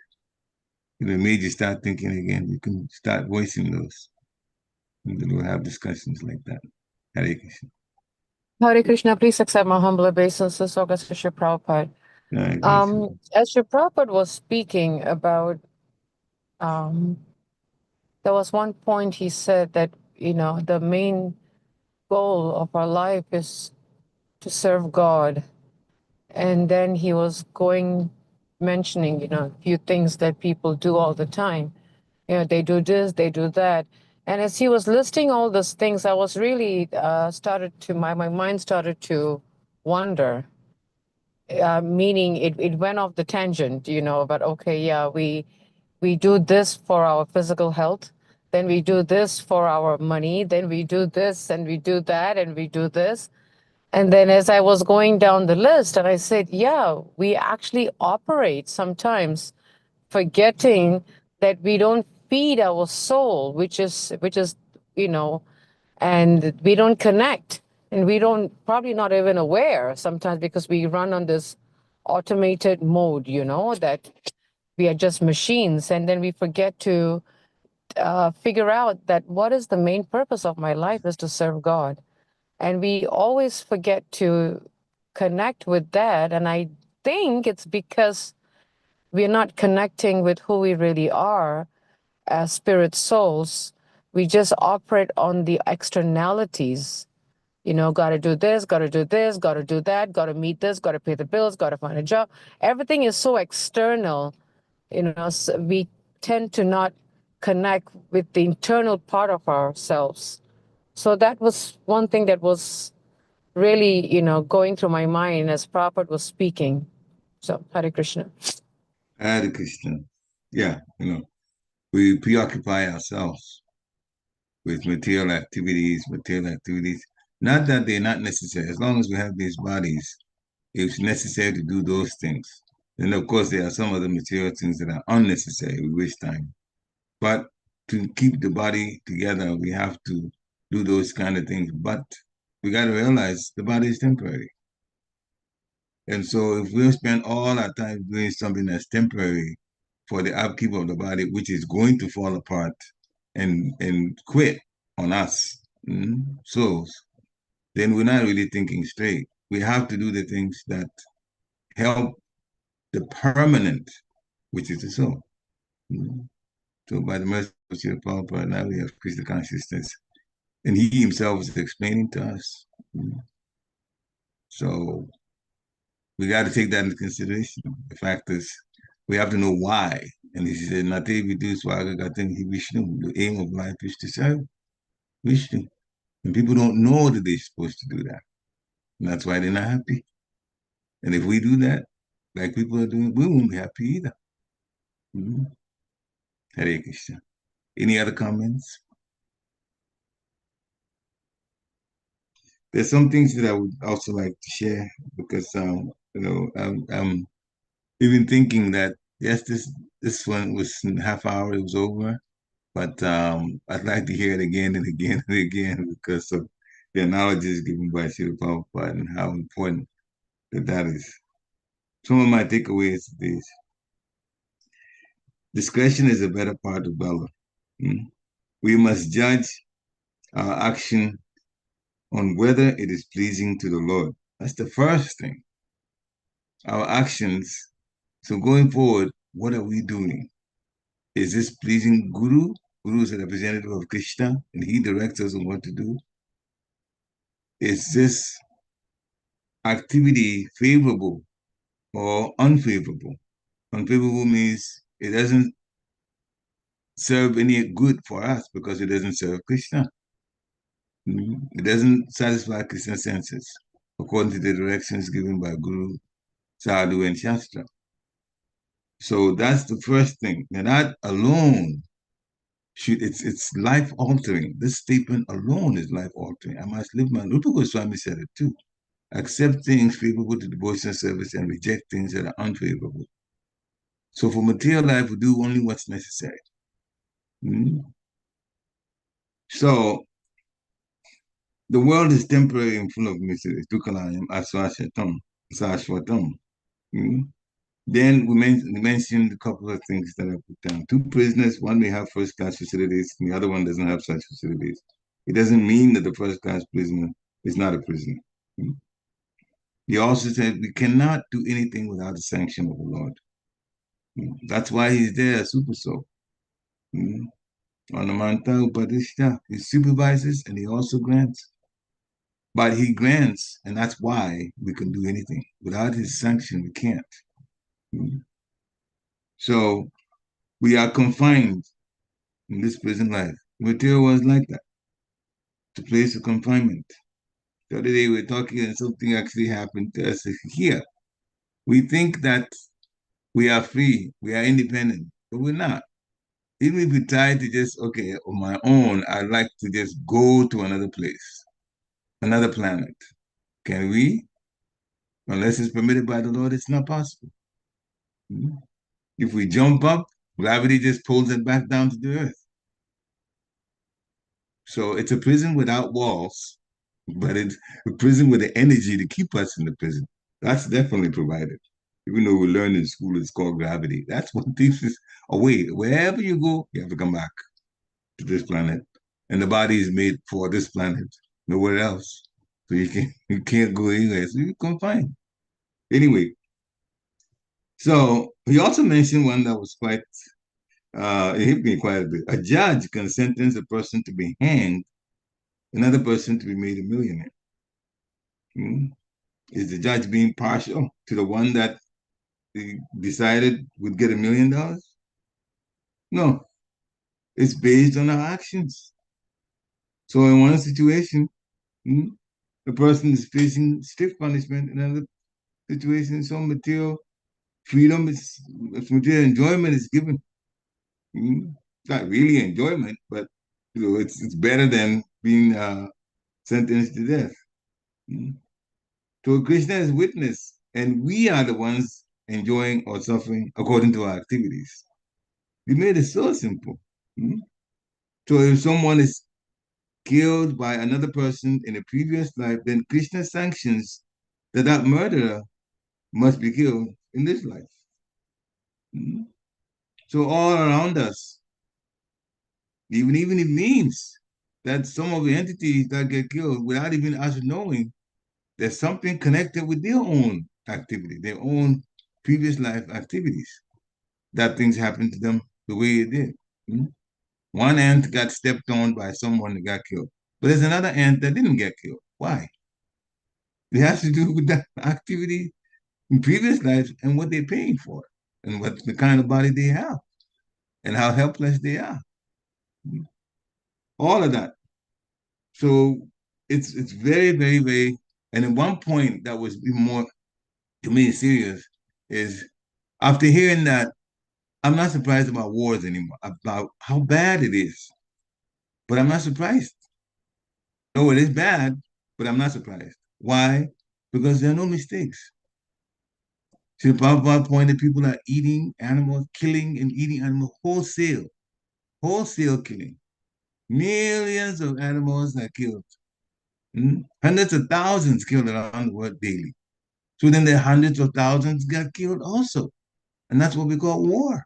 it made you start thinking again. You can start voicing those. And then we'll have discussions like that. Hare Krishna. Hare Krishna, please accept my humble obeisances, August Srila Prabhupada. As Srila Prabhupada was speaking about, there was one point he said that, the main goal of our life is to serve God. And then he was mentioning, a few things that people do all the time. They do this, they do that. And as he was listing all those things, I was really my mind started to wander. Meaning it went off the tangent, about, okay, yeah, we do this for our physical health, then we do this for our money, then we do this and we do that and we do this. And then as I was going down the list, and I said, yeah, we actually operate sometimes forgetting that we don't feed our soul, which is, and we don't connect. And we don't, probably not even aware sometimes because we run on this automated mode, that we are just machines. And then we forget to figure out that what is the main purpose of my life is to serve God. And we always forget to connect with that. And I think it's because we're not connecting with who we really are as spirit souls. We just operate on the externalities. Got to do this, got to do this, got to do that, got to meet this, got to pay the bills, got to find a job. Everything is so external. So we tend to not connect with the internal part of ourselves. So that was one thing that was really, going through my mind as Prabhupada was speaking. So, Hare Krishna. Hare Krishna. Yeah, we preoccupy ourselves with material activities. Not that they're not necessary. As long as we have these bodies, it's necessary to do those things. And of course, there are some other material things that are unnecessary. We waste time. But to keep the body together, we have to do those kind of things. But we got to realize the body is temporary. And so if we spend all our time doing something that's temporary for the upkeep of the body, which is going to fall apart and quit on us, souls, then we're not really thinking straight. We have to do the things that help the permanent, which is the soul. So by the mercy of Srila Prabhupada, now we have Krishna consciousness. And he himself is explaining to us. So we got to take that into consideration. The fact is, we have to know why. And he said, Nate Vidu Swagagatam Vishnu. The aim of life is to serve Vishnu. And people don't know that they're supposed to do that. And that's why they're not happy. And if we do that, like people are doing, we won't be happy either. Hare Krishna. Any other comments? There's some things that I would also like to share because I'm even thinking that yes, this one was in half hour, it was over, but I'd like to hear it again and again and again because of the analogies given by Srila Prabhupada and how important that is. Some of my takeaways is Discretion is a better part of valor. We must judge our action on whether it is pleasing to the Lord. That's the first thing. Our actions. So going forward, what are we doing? Is this pleasing Guru? Guru is a representative of Krishna, and he directs us on what to do. Is this activity favorable or unfavorable? Unfavorable means it doesn't serve any good for us because it doesn't serve Krishna. It doesn't satisfy Krishna's senses according to the directions given by Guru, Sadhu, and Shastra. So that's the first thing. Now that alone it's life altering. This statement alone is life altering. I must live my Rupa Goswami said it too. Accept things favorable to devotional service and reject things that are unfavorable. So for material life, we do only what's necessary. So the world is temporary and full of misery. Dukkhalayam asvasyatam, sashvatam. Then we mentioned a couple of things that I put down. Two prisoners, one may have first-class facilities, and the other one doesn't have such facilities. It doesn't mean that the first-class prisoner is not a prisoner. He also said we cannot do anything without the sanction of the Lord. That's why he's there, super soul. Anamanta Upadishta. He supervises and he also grants. But he grants, and that's why we can do anything. Without his sanction, we can't. So we are confined in this prison life. Material was like that. It's a place of confinement. The other day we were talking and something actually happened to us here. We think that we are free, we are independent, but we're not. Even if we try to just, okay, on my own, I'd like to just go to another place, another planet. Can we? Unless it's permitted by the Lord, it's not possible. If we jump up, gravity just pulls it back down to the earth. So it's a prison without walls, but it's a prison with the energy to keep us in the prison. That's definitely provided. Even though we learn in school, it's called gravity. That's what keeps us away. Wherever you go, you have to come back to this planet. And the body is made for this planet, nowhere else. So you can't go anywhere. So you're confined. Anyway, so he also mentioned one that was quite, it hit me quite a bit. A judge can sentence a person to be hanged, another person to be made a millionaire. Is the judge being partial to the one that he decided would get $1 million? No, it's based on our actions. So in one situation, the person is facing stiff punishment. In another situation, some material freedom is, material enjoyment is given. It's not really enjoyment, but it's better than being sentenced to death. So Krishna is witness, and we are the ones enjoying or suffering according to our activities. We made it so simple. So if someone is killed by another person in a previous life, then Krishna sanctions that murderer must be killed in this life. So all around us, even it means that some of the entities that get killed without even us knowing, there's something connected with their own activity, their own previous life activities, that things happened to them the way it did. One ant got stepped on by someone that got killed, but there's another ant that didn't get killed. Why? It has to do with that activity in previous lives and what they're paying for, and what the kind of body they have, and how helpless they are. All of that. So it's very, very, very, and at one point that was even more, to me, serious, is after hearing that, I'm not surprised about wars anymore, about how bad it is. But I'm not surprised. No, it is bad, but I'm not surprised. Why? Because there are no mistakes. See, Prabhupada pointed people are eating animals, killing and eating animals wholesale killing. Millions of animals are killed. Hundreds of thousands killed around the world daily. So then the hundreds of thousands got killed also. And that's what we call war.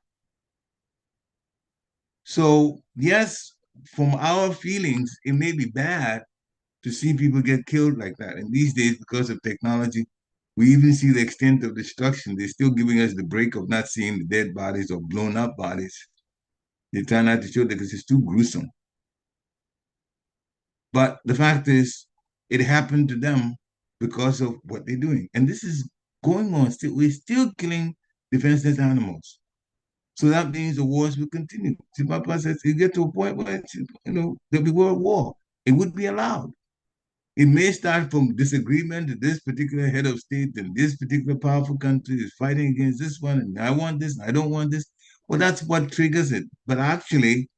So yes, from our feelings, it may be bad to see people get killed like that. And these days, because of technology, we even see the extent of destruction. They're still giving us the break of not seeing the dead bodies or blown up bodies. They try not to show that because it's too gruesome. But the fact is, it happened to them because of what they're doing. And this is going on still. We're still killing defenseless animals. So that means the wars will continue. See, Papa says you get to a point where there'll be world war. It would be allowed. It may start from disagreement that this particular head of state and this particular powerful country is fighting against this one, and I want this, I don't want this. Well, that's what triggers it. But actually,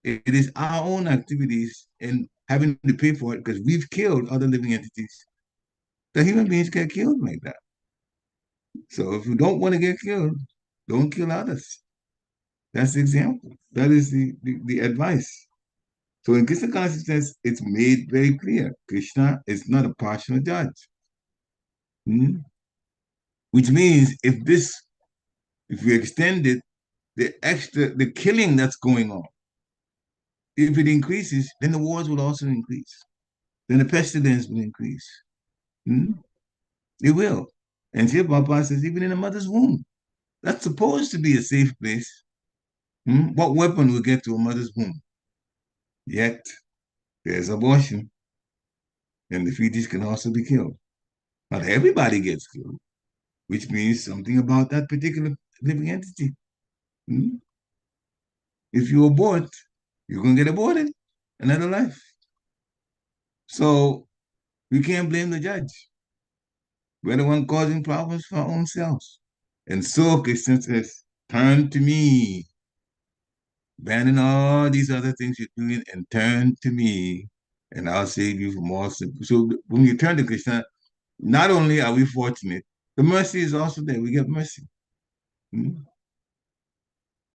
it is our own activities and having to pay for it because we've killed other living entities. The human beings get killed like that. So if you don't want to get killed, don't kill others. That's the example. That is the advice. So in Krishna consciousness, it's made very clear. Krishna is not a partial judge. Which means if we extend it, the killing that's going on, if it increases, then the wars will also increase. Then the pestilence will increase. It will. And here Prabhupada says, even in a mother's womb, that's supposed to be a safe place. What weapon will get to a mother's womb? Yet, there's abortion. And the fetus can also be killed. Not everybody gets killed, which means something about that particular living entity. If you abort, you're going to get aborted, another life. So we can't blame the judge. We're the one causing problems for our own selves. And so Krishna says, turn to me. Abandon all these other things you're doing and turn to me, and I'll save you from all sin. So when you turn to Krishna, not only are we fortunate, the mercy is also there. We get mercy.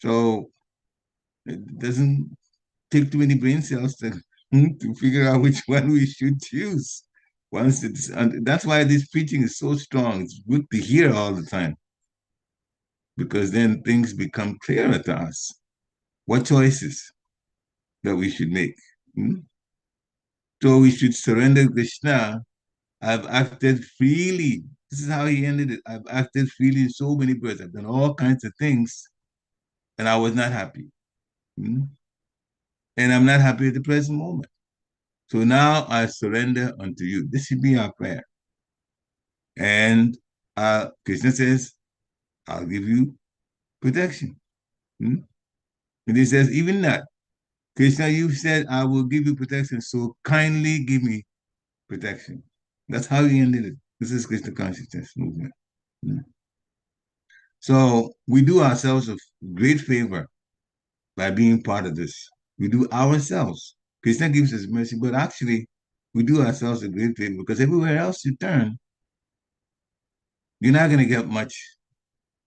So it doesn't take too many brain cells to figure out which one we should choose. That's why this preaching is so strong. It's good to hear all the time, because then things become clearer to us. What choices that we should make? So we should surrender Krishna. I've acted freely. This is how he ended it. I've acted freely in so many births. I've done all kinds of things, and I was not happy. And I'm not happy at the present moment. So now I surrender unto you. This should be our prayer. And Krishna says, I'll give you protection. And he says, even that, Krishna, you said, I will give you protection, so kindly give me protection. That's how he ended it. This is Krishna consciousness movement. So we do ourselves a great favor by being part of this. We do ourselves. Krishna gives us mercy, but actually we do ourselves a great favor because everywhere else you turn, you're not going to get much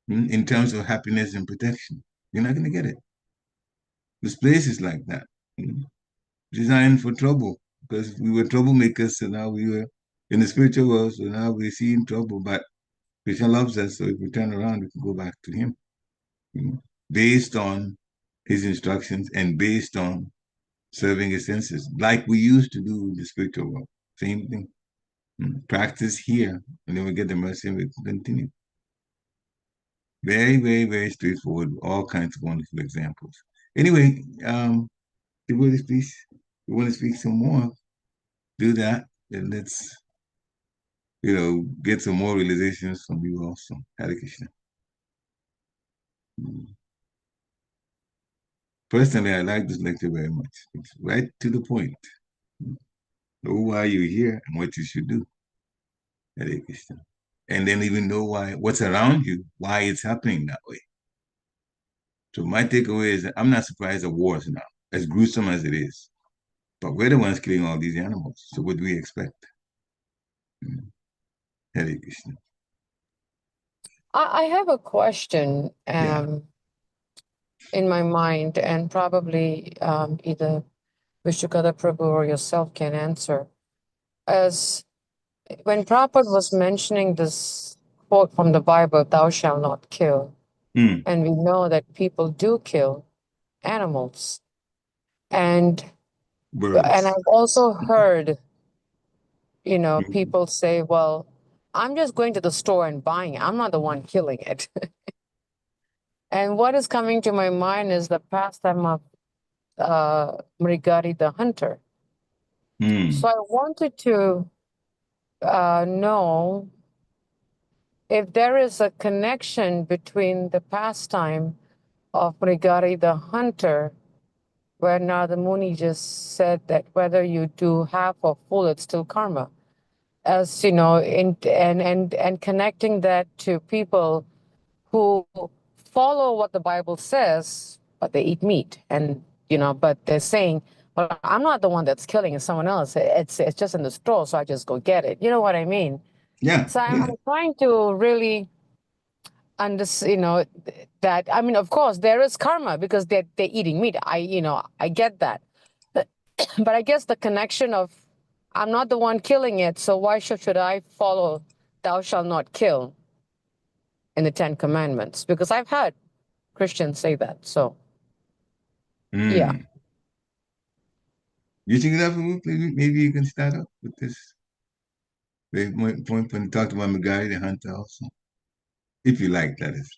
in terms of happiness and protection. You're not going to get it. This place is like that. Designed for trouble because we were troublemakers, so now we were in the spiritual world, so now we're seeing trouble, but Krishna loves us, so if we turn around, we can go back to him based on his instructions and based on serving his senses, like we used to do in the spiritual world. Same thing. Practice here, and then we get the mercy and we continue. Very, very, very straightforward. All kinds of wonderful examples. Anyway, devotees, please, you want to speak some more, do that, and let's, get some more realizations from you also. Hare Krishna. Personally, I like this lecture very much. It's right to the point. Know why you're here and what you should do. Hare Krishna. And then even know what's around you, why it's happening that way. So my takeaway is that I'm not surprised at wars now, as gruesome as it is. But we're the ones killing all these animals. So what do we expect? Hare Krishna. I have a question Yeah. in my mind, and probably either Vishukada Prabhu or yourself can answer. As when Prabhupada was mentioning this quote from the Bible, thou shalt not kill, and we know that people do kill, animals. And Birds. I've also heard, people say, well, I'm just going to the store and buying it. I'm not the one killing it. And what is coming to my mind is the pastime of Mrigari the hunter. So I wanted to know if there is a connection between the pastime of Mrigari the hunter, where Narada Muni just said that whether you do half or full, it's still karma. As and connecting that to people who follow what the Bible says, but they eat meat, and but they're saying, "Well, I'm not the one that's killing; it's someone else. It's just in the store, so I just go get it." You know what I mean? Yeah. So I'm trying to really understand, that I mean, of course, there is karma because they're eating meat. I get that, but I guess the connection of I'm not the one killing it, so why should I follow "Thou shalt not kill" in the Ten Commandments? Because I've heard Christians say that. So, yeah. You think that maybe you can start up with this? Point when you talked about Mrigari the hunter also, if you like, that is.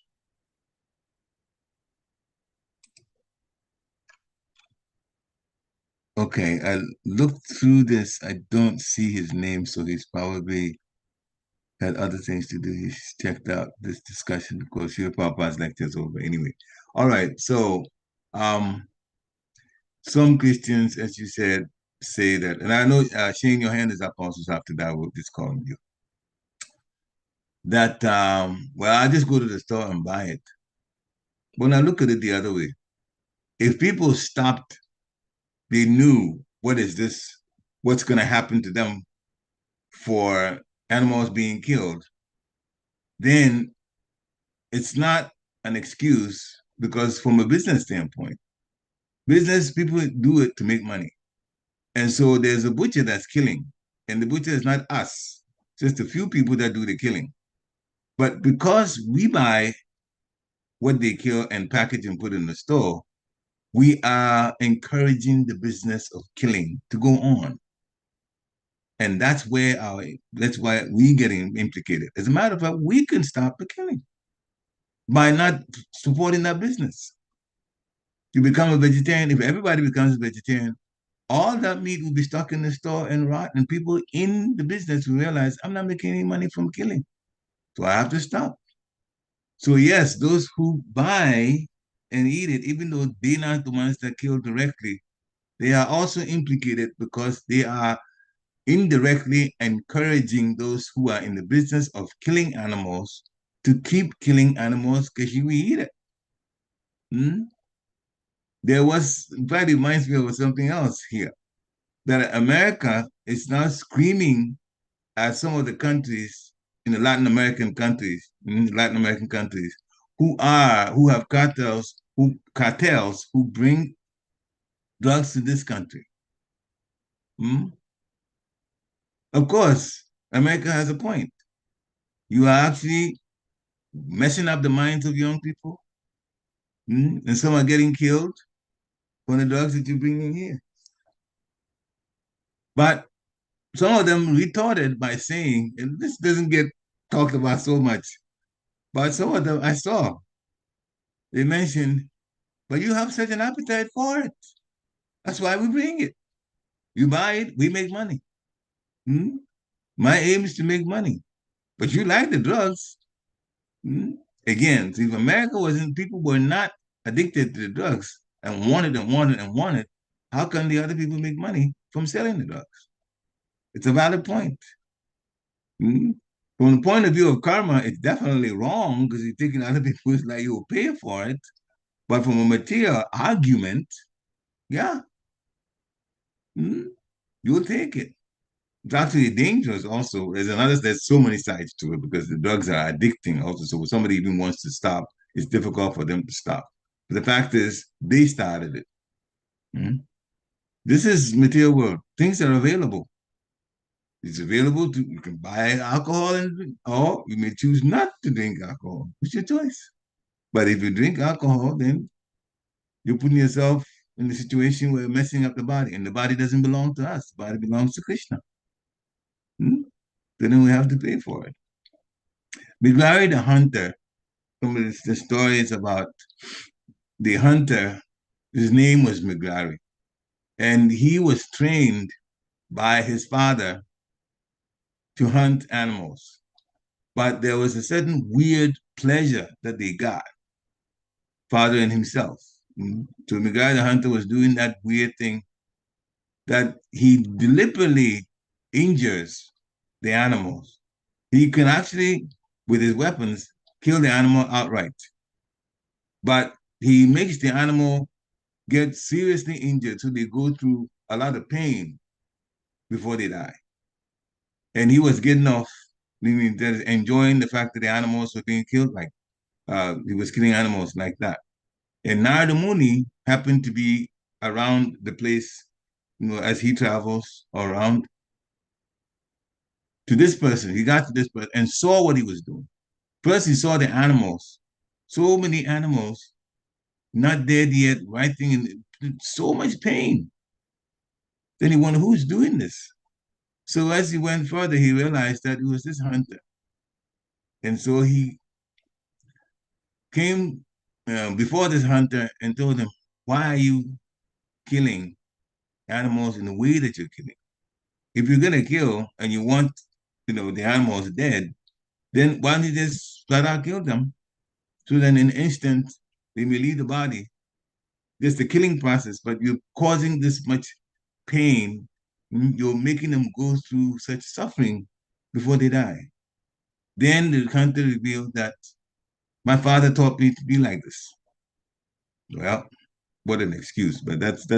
Okay, I looked through this. I don't see his name, so he's probably had other things to do. He's checked out this discussion. Of course, Srila Prabhupada's lecture is over anyway. All right, so some Christians, as you said, say that, and I know shaking your hand is up also after that, we'll just call you. That, well, I just go to the store and buy it. When I look at it the other way, if people stopped, they knew what's going to happen to them for animals being killed, then it's not an excuse, because from a business standpoint, business people do it to make money. And so there's a butcher that's killing, and the butcher is not us, just a few people that do the killing. But because we buy what they kill and package and put in the store, we are encouraging the business of killing to go on. And that's why we getting implicated. As a matter of fact, we can stop the killing by not supporting that business. You become a vegetarian. If everybody becomes a vegetarian, all that meat will be stuck in the store and rot, and people in the business will realize, I'm not making any money from killing, so I have to stop. So yes, those who buy and eat it, even though they're not the ones that kill directly, they are also implicated because they are indirectly encouraging those who are in the business of killing animals to keep killing animals because you eat it. There was, in fact, it reminds me of something else here, that America is now screaming at some of the countries in the Latin American countries, who have cartels who bring drugs to this country. Of course, America has a point. You are actually messing up the minds of young people, and some are getting killed from the drugs that you bring in here. But some of them retorted by saying, and this doesn't get talked about so much, but some of them I saw, they mentioned, but you have such an appetite for it. That's why we bring it. You buy it, we make money. My aim is to make money. But you like the drugs. Again, see, if America people were not addicted to the drugs and wanted, how can the other people make money from selling the drugs? It's a valid point. From the point of view of karma, it's definitely wrong because you're taking other people's life, you'll pay for it. But from a material argument, yeah, you'll take it. It's actually dangerous also. There's so many sides to it because the drugs are addicting also. So if somebody even wants to stop, it's difficult for them to stop. But the fact is, they started it. This is material world. Things are available. It's available you can buy alcohol and drink, or you may choose not to drink alcohol. It's your choice. But if you drink alcohol, then You're putting yourself in the situation where you're messing up the body, and the body doesn't belong to us. The body belongs to Krishna. So then we have to pay for it. Miglari the hunter, some of the stories about the hunter, his name was Miglari, and he was trained by his father to hunt animals. But there was a certain weird pleasure that they got, father and himself. So Miglari the hunter was doing that weird thing that he deliberately injures the animals. He can actually, with his weapons, kill the animal outright. But he makes the animal get seriously injured, so they go through a lot of pain before they die. And he was getting off, enjoying the fact that the animals were being killed, like he was killing animals like that. And Narada Muni happened to be around the place, as he travels around to this person. He got to this person and saw what he was doing. First, he saw the animals, so many animals, not dead yet, writhing in so much pain. Then he wondered, who's doing this? So as he went further, he realized that it was this hunter. And so he came before this hunter and told him, why are you killing animals in the way that you're killing? If you're going to kill and you want, the animals dead, then why don't you just flat out kill them? So then in an instant, they may leave the body. Just the killing process, but you're causing this much pain. You're making them go through such suffering before they die. Then the hunter revealed that my father taught me to be like this. Well, what an excuse, but that's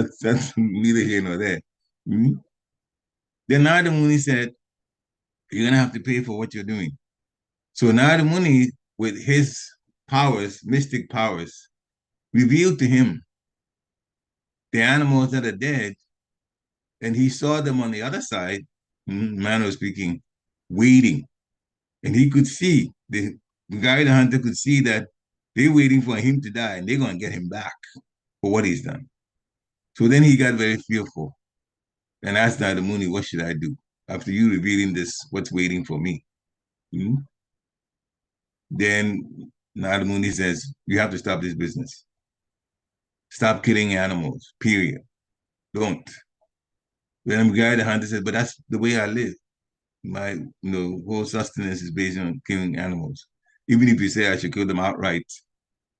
neither here nor there. Then Narada Muni said, you're gonna have to pay for what you're doing. So Narada Muni, with his powers, mystic powers, revealed to him the animals that are dead, and he saw them on the other side, manner of speaking, waiting. And he could see, the guy, the hunter could see that they're waiting for him to die and they're going to get him back for what he's done. So then he got very fearful and asked Narada Muni, what should I do? After you revealing this, what's waiting for me? Then Narada Muni says, you have to stop this business. Stop killing animals, period. Don't. Then the guy, the hunter said, but that's the way I live. My whole sustenance is based on killing animals. Even if you say I should kill them outright,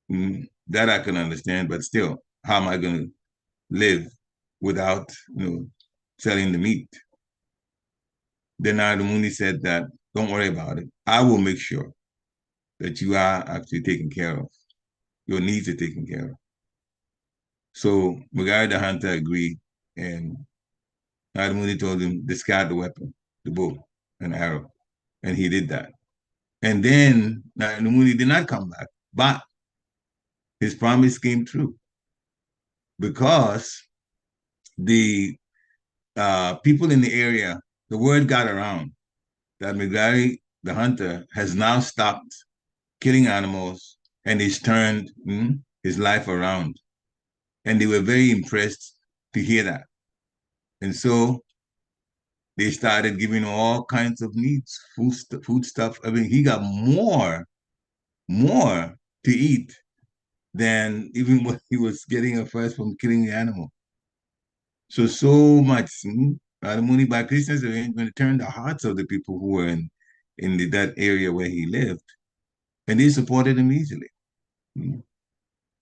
that I can understand, but still, how am I going to live without selling the meat? Then Narada Muni said that, don't worry about it. I will make sure that you are actually taken care of. Your needs are taken care of. So Mugari the hunter agreed, and Narada Muni told him, discard the weapon, the bow and arrow. And he did that. And then Narada Muni did not come back, but his promise came true because the people in the area, the word got around that Migari, the hunter, has now stopped killing animals and he's turned his life around. And they were very impressed to hear that. And so they started giving all kinds of needs, food stuff. I mean, he got more to eat than even what he was getting at first from killing the animal. So much. The Muni by Krishna's arrangement turned the hearts of the people who were in that area where he lived, and they supported him easily.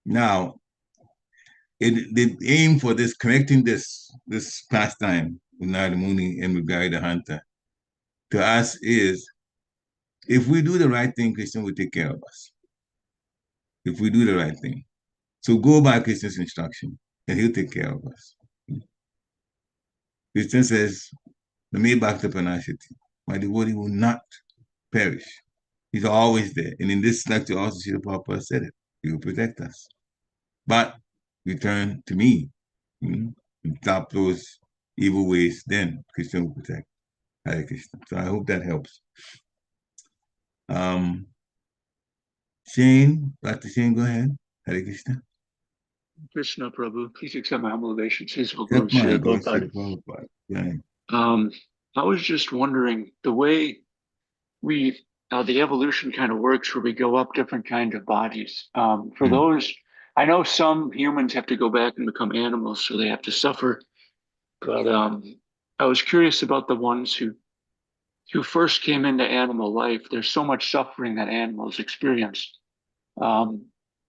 Now, the aim for this, connecting this pastime with Narada Muni and with Gari the Hunter to us is, if we do the right thing, Krishna will take care of us. If we do the right thing. So go by Krishna's instruction, and he'll take care of us. Krishna says, "Name Bhakta Pranashati." My devotee will not perish. He's always there. And in this lecture also, Srila Prabhupada said it. He will protect us. But return to me. And stop those evil ways, then Krishna will protect. Hare Krishna. So I hope that helps. Shane, Dr. Shane, go ahead. Hare Krishna. Krishna Prabhu, please accept my humble obeisances. That's my Srila Prabhupada. Yeah. I was just wondering the way the evolution kind of works, where we go up different kinds of bodies. For those, I know some humans have to go back and become animals, so they have to suffer. But I was curious about the ones who first came into animal life. There's so much suffering that animals experience, and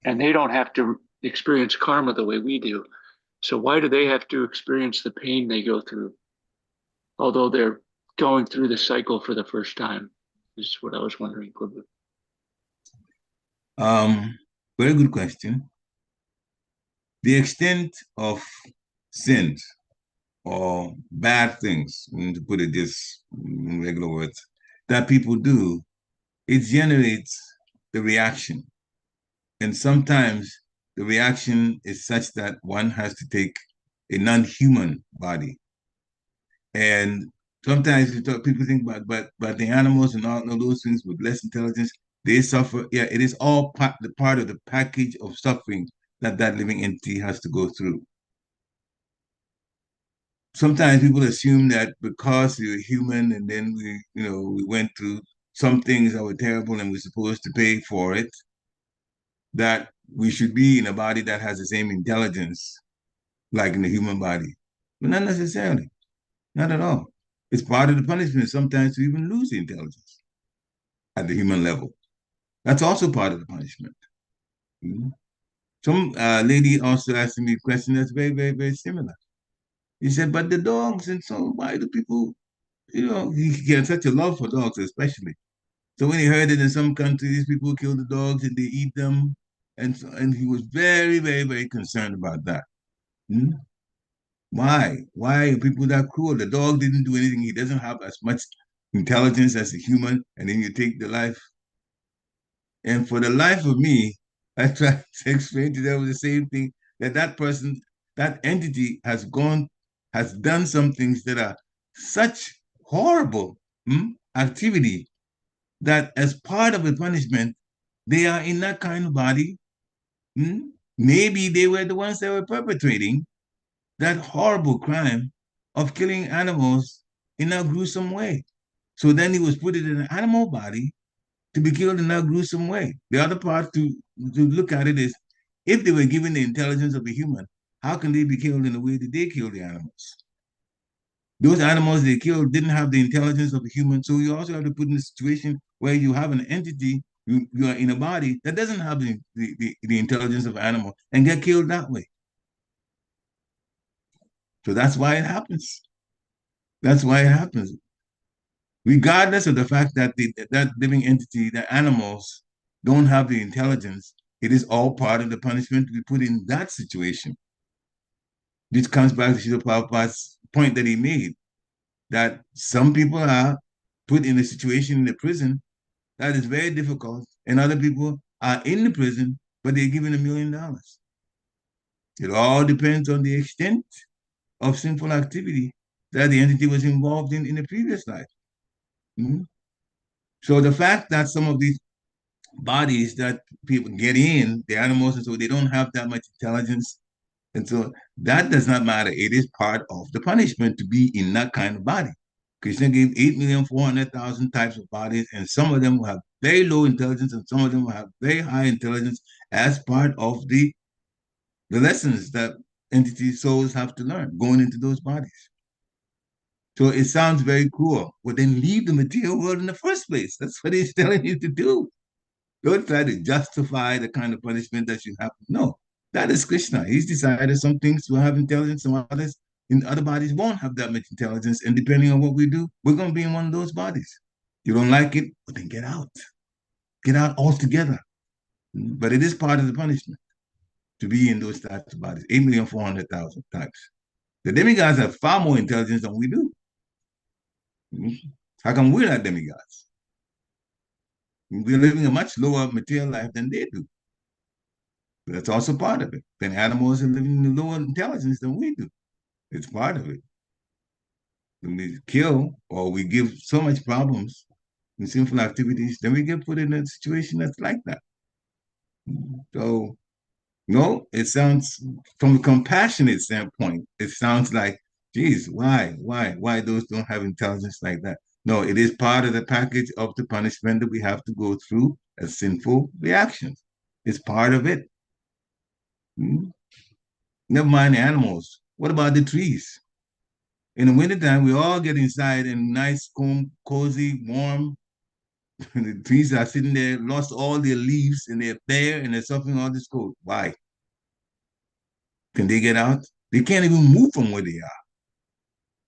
they don't have to experience karma the way we do. So why do they have to experience the pain they go through, although they're going through the cycle for the first time? Is what I was wondering, Prabhu. Very good question. The extent of sins or bad things, to put it just in regular words, that people do, it generates the reaction. And sometimes the reaction is such that one has to take a non-human body. And sometimes people think about the animals and all those things with less intelligence, they suffer. Yeah, it is all part of the package of suffering that living entity has to go through. Sometimes people assume that because you're human and then we went through some things that were terrible and we're supposed to pay for it, that we should be in a body that has the same intelligence like in the human body. But not necessarily, not at all. It's part of the punishment sometimes to even lose the intelligence at the human level. That's also part of the punishment. Some lady also asked me a question that's very, very, very similar. He said, but the dogs, and so why do people, he had such a love for dogs especially. So when he heard that in some countries people kill the dogs and they eat them, and he was very, very, very concerned about that. Why? Why are people that cruel? The dog didn't do anything. He doesn't have as much intelligence as a human, and then you take the life. And for the life of me, I tried to explain to them the same thing, that person, that entity has done some things that are such horrible activity that as part of the punishment, they are in that kind of body. Maybe they were the ones that were perpetrating that horrible crime of killing animals in a gruesome way. So then he was put in an animal body to be killed in a gruesome way. The other part to look at it is, if they were given the intelligence of a human, how can they be killed in the way that they kill the animals? Those animals they killed didn't have the intelligence of a human, so you also have to put in a situation where you have an entity, you are in a body that doesn't have the intelligence of an animal and get killed that way. So that's why it happens. That's why it happens. Regardless of the fact that that living entity, the animals, don't have the intelligence, it is all part of the punishment to be put in that situation. This comes back to Srila Prabhupada's point that he made, that some people are put in a situation in the prison that is very difficult, and other people are in the prison, but they're given $1 million. It all depends on the extent of sinful activity that the entity was involved in the previous life. So the fact that some of these bodies that people get in, the animals, and so they don't have that much intelligence, and so that does not matter. It is part of the punishment to be in that kind of body. Krishna gave 8,400,000 types of bodies, and some of them will have very low intelligence, and some of them will have very high intelligence as part of the lessons that entity souls have to learn going into those bodies. So it sounds very cruel. Well, then leave the material world in the first place. That's what he's telling you to do. Don't try to justify the kind of punishment that you have. No, that is Krishna. He's decided some things will have intelligence, some others in other bodies won't have that much intelligence. And depending on what we do, we're going to be in one of those bodies. You don't like it, well, then get out. Get out altogether. But it is part of the punishment to be in those types of bodies. 8,400,000 types. The demigods have far more intelligence than we do. How come we're not demigods? We're living a much lower material life than they do. That's also part of it. Then animals are living in lower intelligence than we do. It's part of it. When we kill or we give so much problems in sinful activities, then we get put in a situation that's like that. So No, it sounds, from a compassionate standpoint, it sounds like, geez, why those don't have intelligence like that? No, it is part of the package of the punishment that we have to go through as sinful reactions. It's part of it. Hmm? Never mind the animals. What about the trees? In the wintertime, we all get inside and nice, cozy, warm. The trees are sitting there, lost all their leaves, and they're bare and they're suffering all this cold. Why? Can they get out? They can't even move from where they are.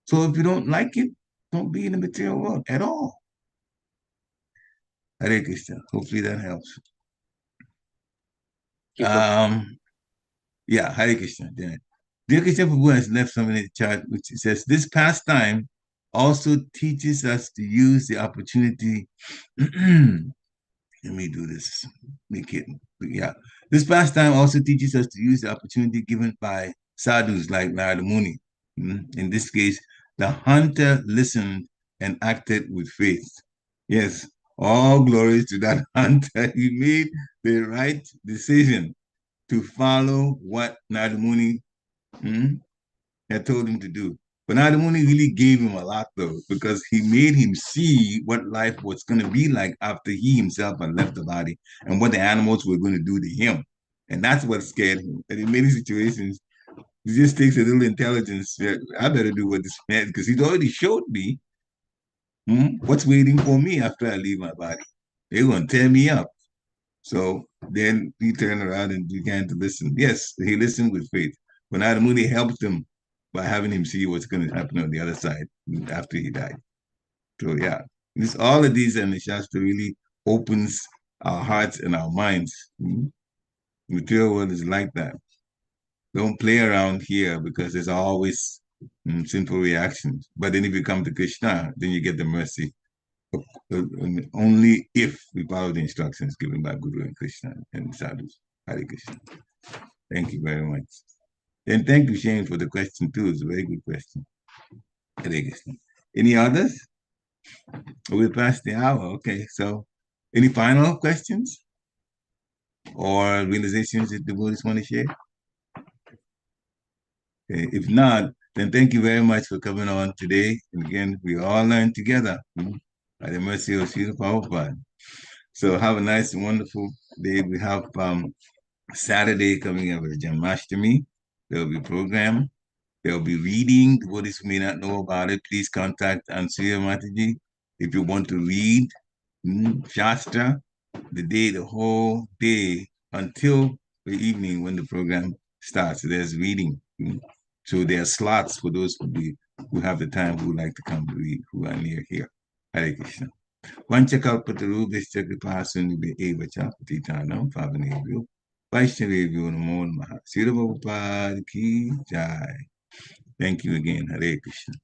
So if you don't like it, don't be in the material world at all. Hare Krishna. Hopefully that helps. Yeah, Hare Krishna. Dear Krishna Prabhu has left something in the chat which says, this pastime also teaches us to use the opportunity. Let me do this. Make it, yeah. This pastime also teaches us to use the opportunity given by sadhus like Narada Muni. In this case, the hunter listened and acted with faith. Yes, all glories to that hunter. He made the right decision to follow what Narada Muni had told him to do. But Narada Muni really gave him a lot, though, because he made him see what life was going to be like after he himself had left the body and what the animals were going to do to him. And that's what scared him. And in many situations, it just takes a little intelligence. I better do what this man, because he's already showed me what's waiting for me after I leave my body. They're going to tear me up. So then he turned around and began to listen. Yes, he listened with faith. But Narada Muni helped him by having him see what's going to happen on the other side after he died. So yeah, all of these and the Shastra really opens our hearts and our minds. The material world is like that. Don't play around here because there's always sinful reactions. But then if you come to Krishna, then you get the mercy. Only if we follow the instructions given by Guru and Krishna and sadhus. Hare Krishna. Thank you very much. And thank you, Shane, for the question too. It's a very good question. Hare Krishna. Any others? We're past the hour. Okay, so any final questions or realizations that the Buddhists want to share? Okay, if not, then thank you very much for coming on today. And again, we all learn together by the mercy of Srila Prabhupada. So have a nice and wonderful day. We have Saturday coming up with Janmashtami. There will be program. There will be reading. The Buddhists who may not know about it, please contact Ansuya Mataji. If you want to read Shastra, the whole day until the evening when the program starts. There's reading. So there are slots for those who have the time, who like to come to read, who are near here. Hare Krishna. Vanchakalpatarubhishcha kripasundhibhyo evacha patitanam pavanebhyo vaishnavebhyo namo namaha. Srila Prabhupada ki jai. Thank you again. Hare Krishna.